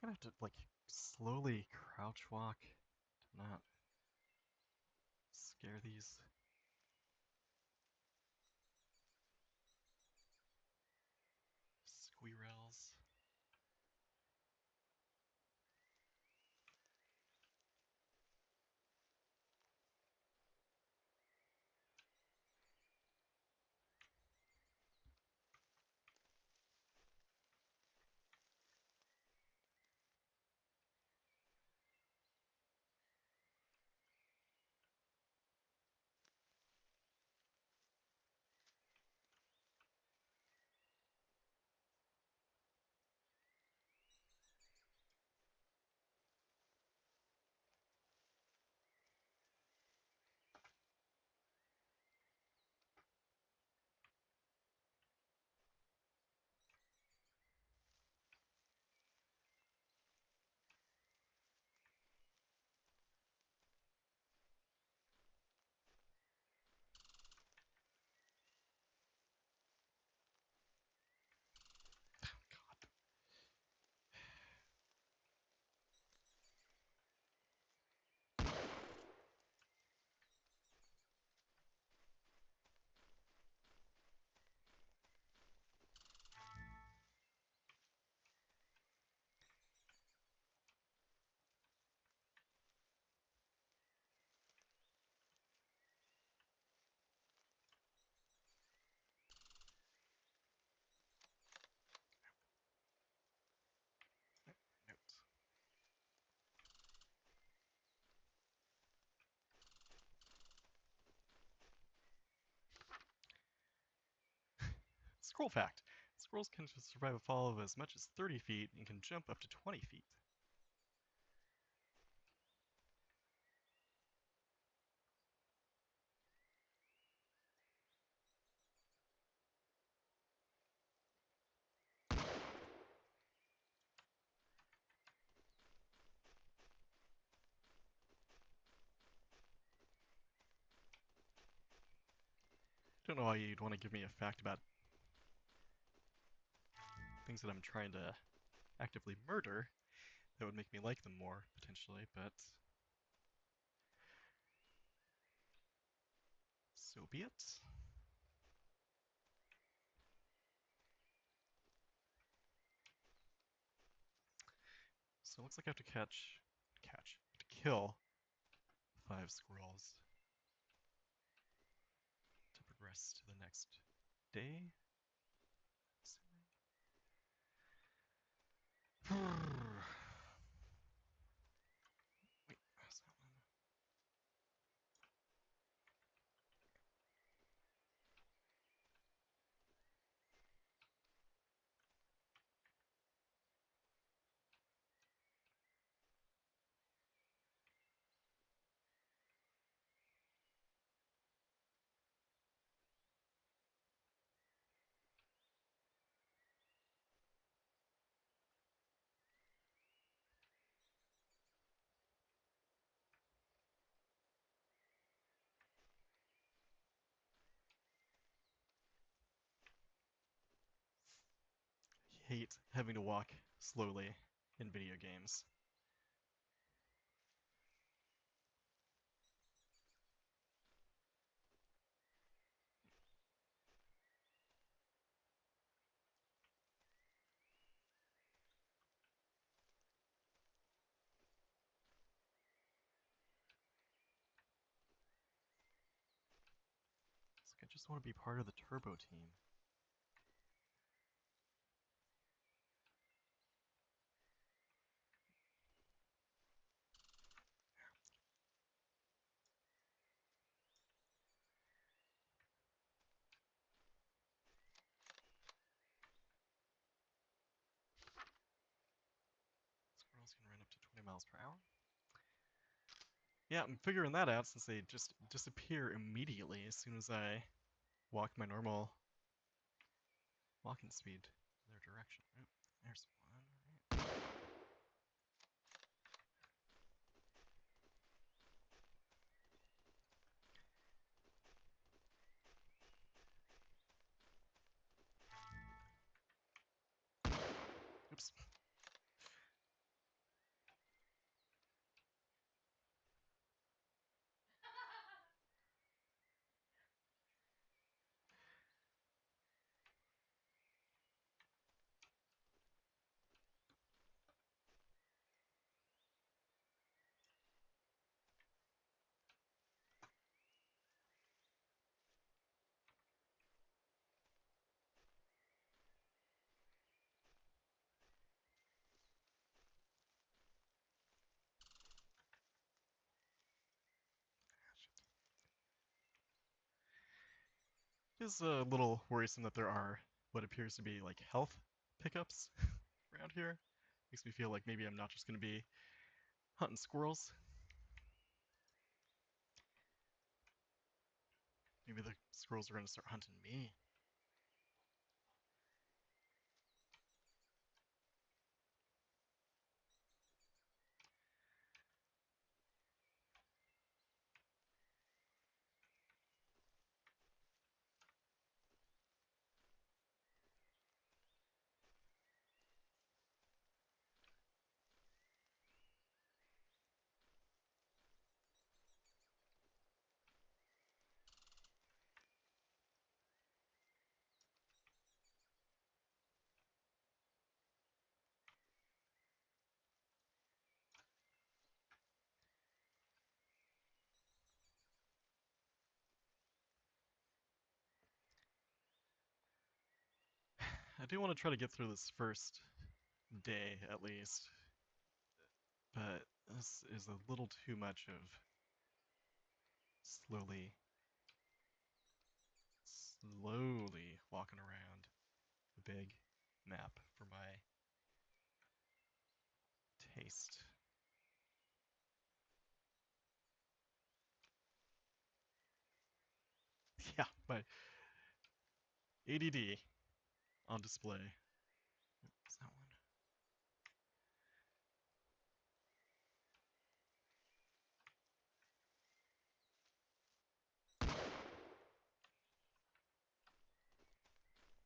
S1: gonna have to like slowly crouch walk to not scare these squirrels. God. Note. Scroll fact. Squirrels can survive a fall of as much as 30 feet and can jump up to 20 feet. Don't know why you'd want to give me a fact about things that I'm trying to actively murder. That would make me like them more, potentially, but so be it. So it looks like I have to to kill 5 squirrels to progress to the next day. Wait, how's that one? I hate having to walk slowly in video games. It's like I just want to be part of the turbo team. Squirrels can run up to 20 miles per hour. Yeah, I'm figuring that out since they just disappear immediately as soon as I walk my normal walking speed in their direction. Oh, there's one. Right. Oops. is a little worrisome that there are what appears to be like health pickups around here. Makes me feel like maybe I'm not just going to be hunting squirrels. Maybe the squirrels are going to start hunting me. I do want to try to get through this first day at least, but this is a little too much of slowly, slowly walking around the big map for my taste. Yeah, my ADD on display. What's that one?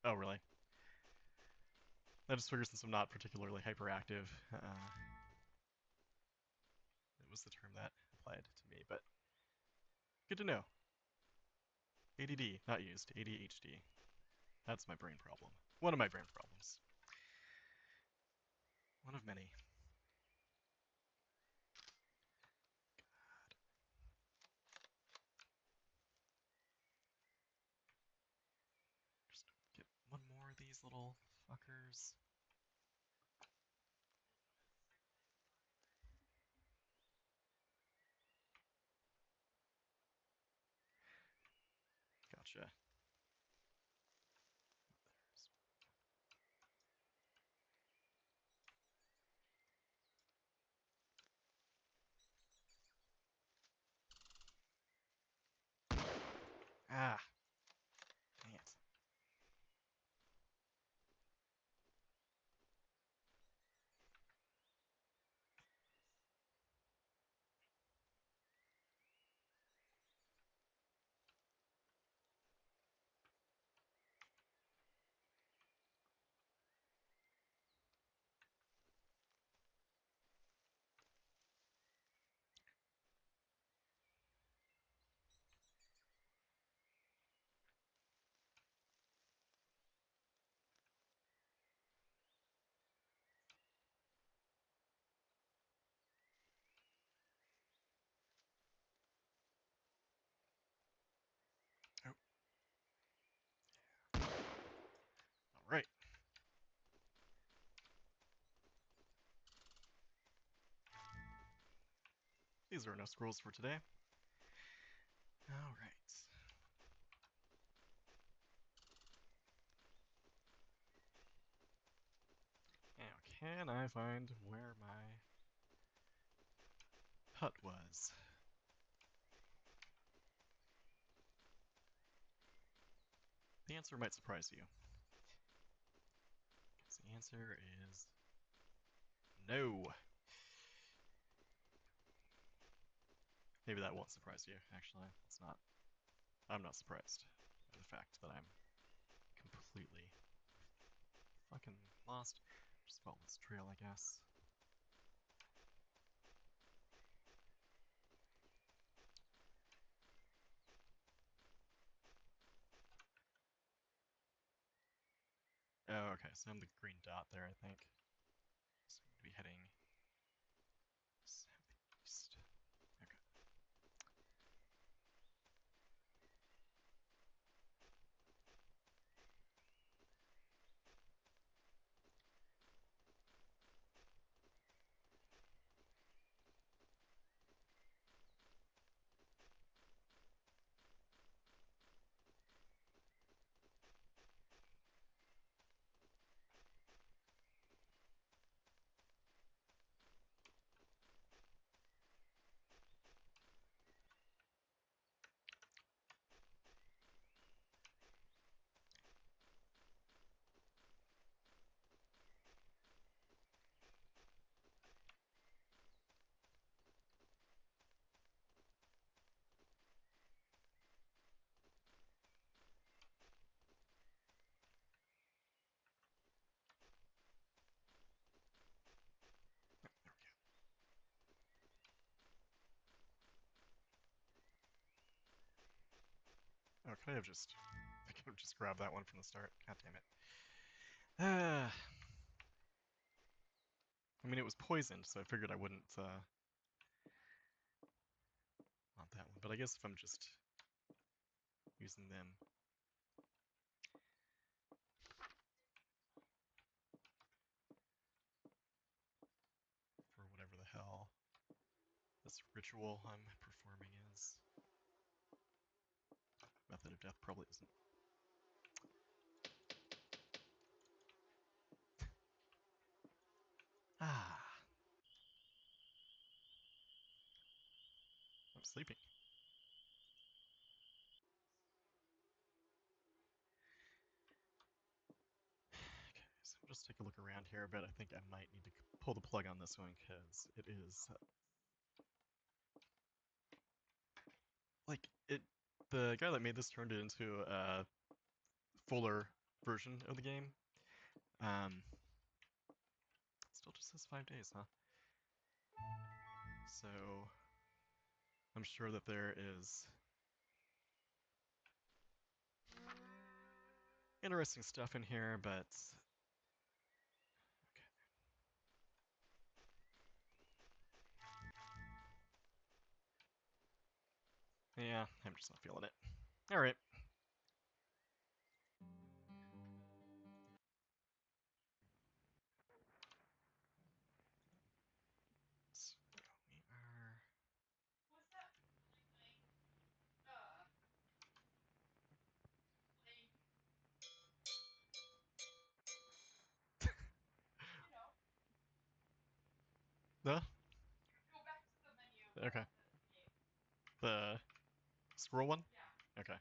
S1: Oh, really? I just figured since I'm not particularly hyperactive, it was the term that applied to me, but good to know. ADD, not used. ADHD. That's my brain problem. One of my brain problems. One of many. God. Just get one more of these little fuckers. Gotcha. Ah, dang it. Oh, alright. These are enough scrolls for today. Alright. Now, can I find where my hut was? The answer might surprise you. Because the answer is no. Maybe that won't surprise you, actually. It's not. I'm not surprised by the fact that I'm completely fucking lost. Just follow this trail, I guess. Oh, okay, so I'm the green dot there, I think. So I'm gonna be heading southeast. Okay. Oh, could I have just... I could have just grabbed that one from the start. God damn it. Ah. I mean, it was poisoned, so I figured I wouldn't want that one. But I guess if I'm just using them for whatever the hell this ritual I'm performing is. Method of death probably isn't. Ah, I'm sleeping. Okay, so we'll just take a look around here, but I think I might need to pull the plug on this one because it is like it. The guy that made this turned it into a fuller version of the game. Um, Still just says 5 days, huh? So I'm sure that there is interesting stuff in here, but okay. Yeah, I'm just not feeling it. All right. So we are. The okay. The squirrel one. Okay.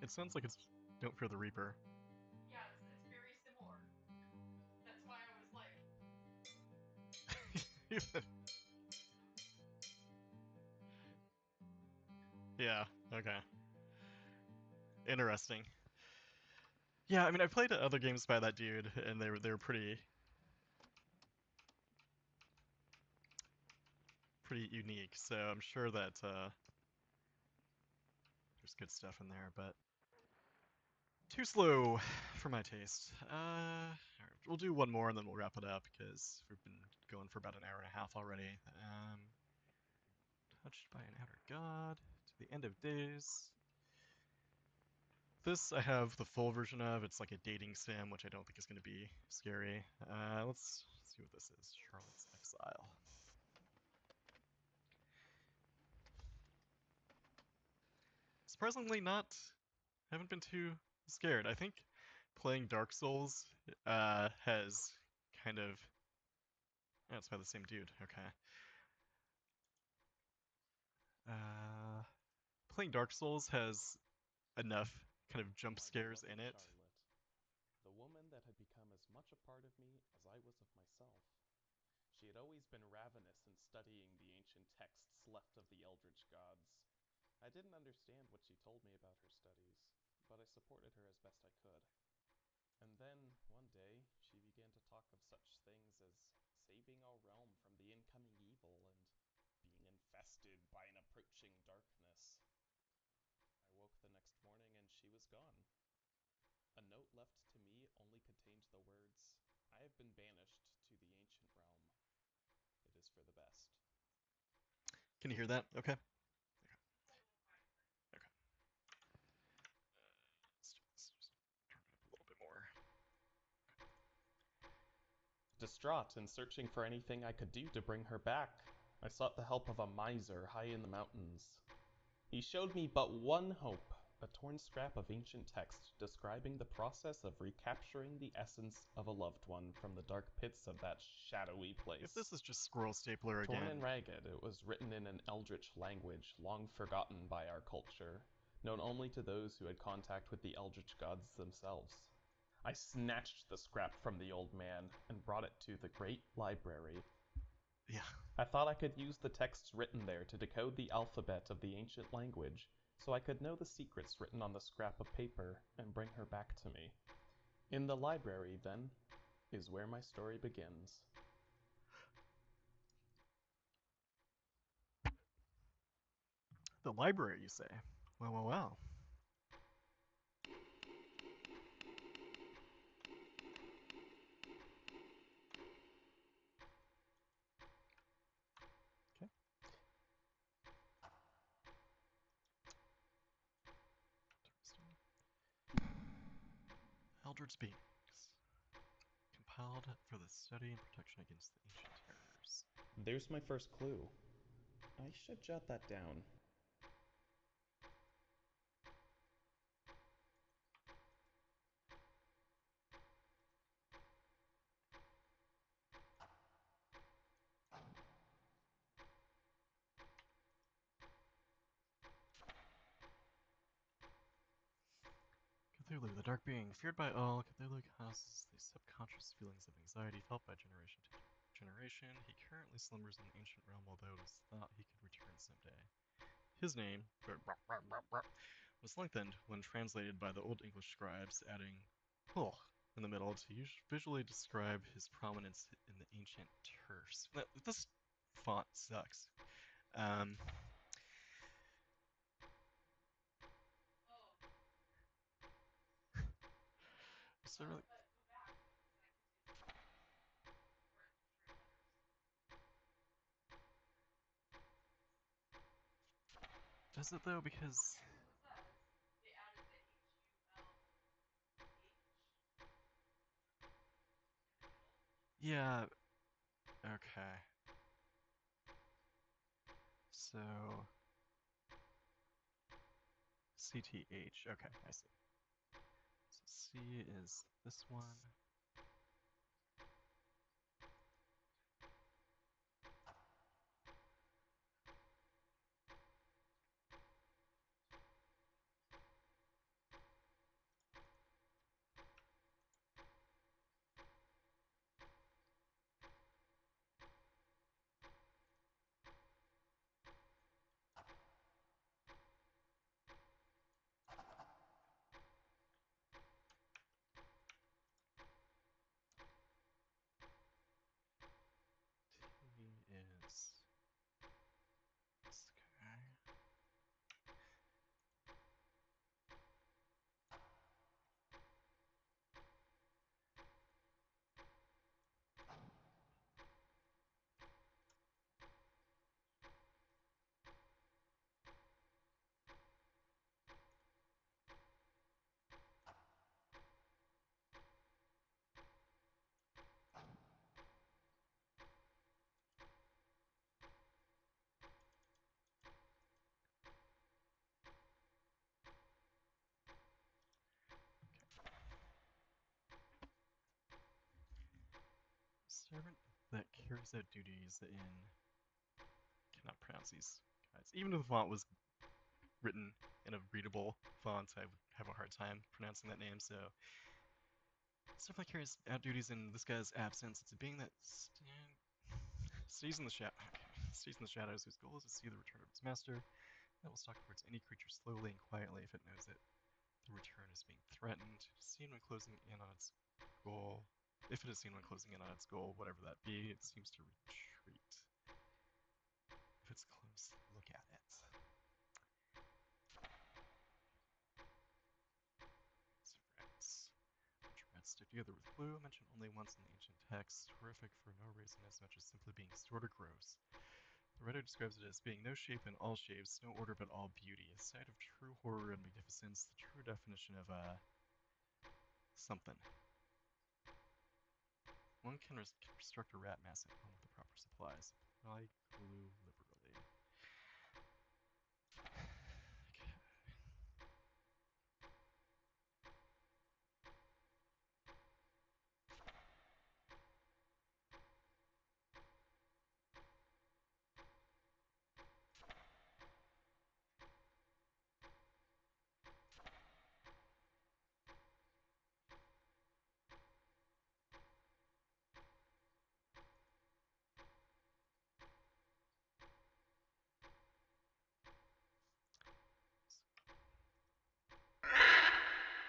S1: It sounds like it's Don't Fear the Reaper. Yeah. Okay. Interesting. Yeah, I mean, I played other games by that dude, and they were pretty unique. So I'm sure that there's good stuff in there, but too slow for my taste. All right, we'll do one more and then we'll wrap it up because we've been going for about an hour and a half already. Touched by an outer god to the end of days. This I have the full version of. It's like a dating sim, which I don't think is going to be scary. Let's see what this is. Charlotte's Exile. Surprisingly, not. Haven't been too scared. I think playing Dark Souls has kind of. Oh, it's by the same dude. Okay. Uh, Playing Dark Souls has enough kind of jump
S3: My
S1: scares in
S3: beloved
S1: it.
S3: Charlotte, the woman that had become as much a part of me as I was of myself. She had always been ravenous in studying the ancient texts left of the eldritch gods. I didn't understand what she told me about her studies, but I supported her as best I could. And then, one day, she began to talk of such things as saving our realm from the incoming evil and being infested by an approaching darkness. I woke the next morning and she was gone. A note left to me only contained the words, I have been banished to the ancient realm. It is for the best.
S1: Can you hear that? Okay. Okay. Let's just turn it up a little bit more.
S3: Distraught and searching for anything I could do to bring her back, I sought the help of a miser high in the mountains. He showed me but one hope, a torn scrap of ancient text describing the process of recapturing the essence of a loved one from the dark pits of that shadowy
S1: If
S3: place.
S1: this is just Squirrel Stapler
S3: Torn and
S1: again,
S3: ragged, it was written in an eldritch language long forgotten by our culture, known only to those who had contact with the eldritch gods themselves. I snatched the scrap from the old man and brought it to the great library.
S1: Yeah.
S3: I thought I could use the texts written there to decode the alphabet of the ancient language, so I could know the secrets written on the scrap of paper and bring her back to me. In the library, then, is where my story begins.
S1: The library, you say? Well, well, well. Okay. Eldritch beings, compiled for the study and protection against the ancient terrors.
S3: There's my first clue. I should jot that down.
S1: Cthulhu, the dark being, feared by all, Cthulhu causes the subconscious feelings of anxiety felt by generation to generation. He currently slumbers in the ancient realm, although it is thought he could return someday. His name was lengthened when translated by the Old English scribes, adding "hull" in the middle to visually describe his prominence in the ancient terse. This font sucks. Um, so really, does it though? Because yeah, okay. So CTH. Okay, I see. So C is this one. T is this guy. Servant that carries out duties in. Cannot pronounce these guys. Even if the font was written in a readable font, I would have a hard time pronouncing that name. So, stuff like carries out duties in this guy's absence. It's a being that stays in the stays in the shadows, whose goal is to see the return of its master. That will stalk towards any creature slowly and quietly if it knows that the return is being threatened. Seen when closing in on its goal. If it is seen when closing in on its goal, whatever that be, it seems to retreat. If it's close, look at it. It's rats. Bunch of rats stick together with glue, mentioned only once in the ancient texts, horrific for no reason as much as simply being sort of gross. The writer describes it as being no shape in all shapes, no order but all beauty, a sight of true horror and magnificence, the true definition of something. One can construct a rat mass at home with the proper supplies. Apply glue liberally. Okay.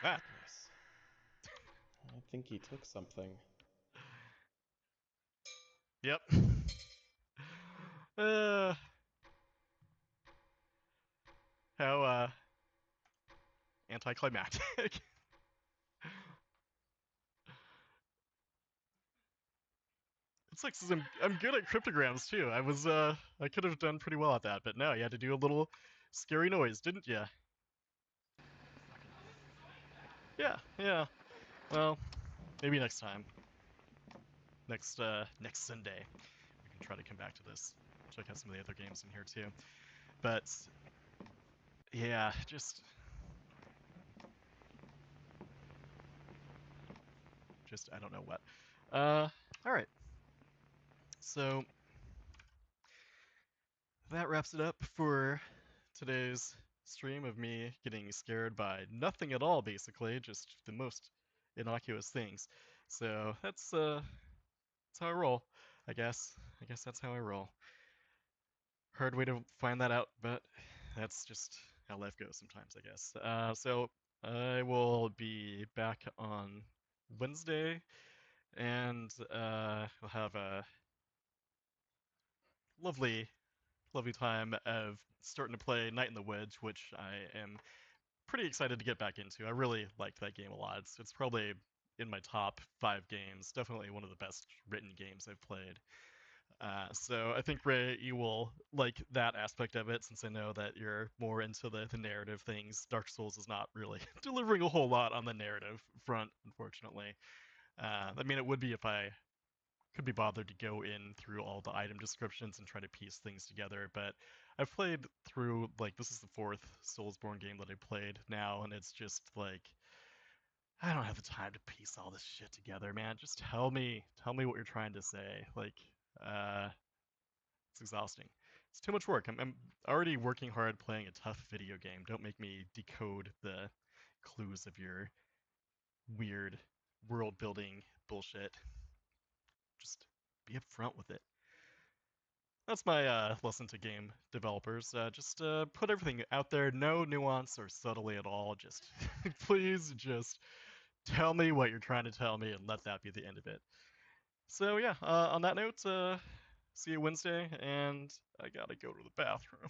S3: Yes. I think he took something.
S1: Yep. Uh, how anticlimactic. It's like 'cause I'm good at cryptograms too. I could have done pretty well at that, but no, you had to do a little scary noise, didn't you? Yeah, yeah. Well, maybe next time. Next Sunday, we can try to come back to this. Check out some of the other games in here too. But yeah, just I don't know what. All right. So that wraps it up for today's stream of me getting scared by nothing at all, basically, just the most innocuous things. So that's how I roll, I guess. I guess that's how I roll. Hard way to find that out, but that's just how life goes sometimes, I guess. So I will be back on Wednesday, and we'll have a lovely, lovely time of starting to play Night in the Woods, which I am pretty excited to get back into. I really liked that game a lot. It's probably in my top 5 games. Definitely one of the best written games I've played. So I think Ray, you will like that aspect of it, since I know that you're more into the narrative things. Dark Souls is not really delivering a whole lot on the narrative front, unfortunately. I mean, it would be if I could be bothered to go in through all the item descriptions and try to piece things together, but I've played through, like, this is the 4th Soulsborne game that I played now, and it's just like I don't have the time to piece all this shit together, man. Just tell me what you're trying to say. Like, uh, it's exhausting. It's too much work. I'm already working hard playing a tough video game. Don't make me decode the clues of your weird world building bullshit. Just be upfront with it. That's my lesson to game developers. Just put everything out there, no nuance or subtlety at all. Just please just tell me what you're trying to tell me and let that be the end of it. So yeah, on that note, see you Wednesday, and I gotta go to the bathroom.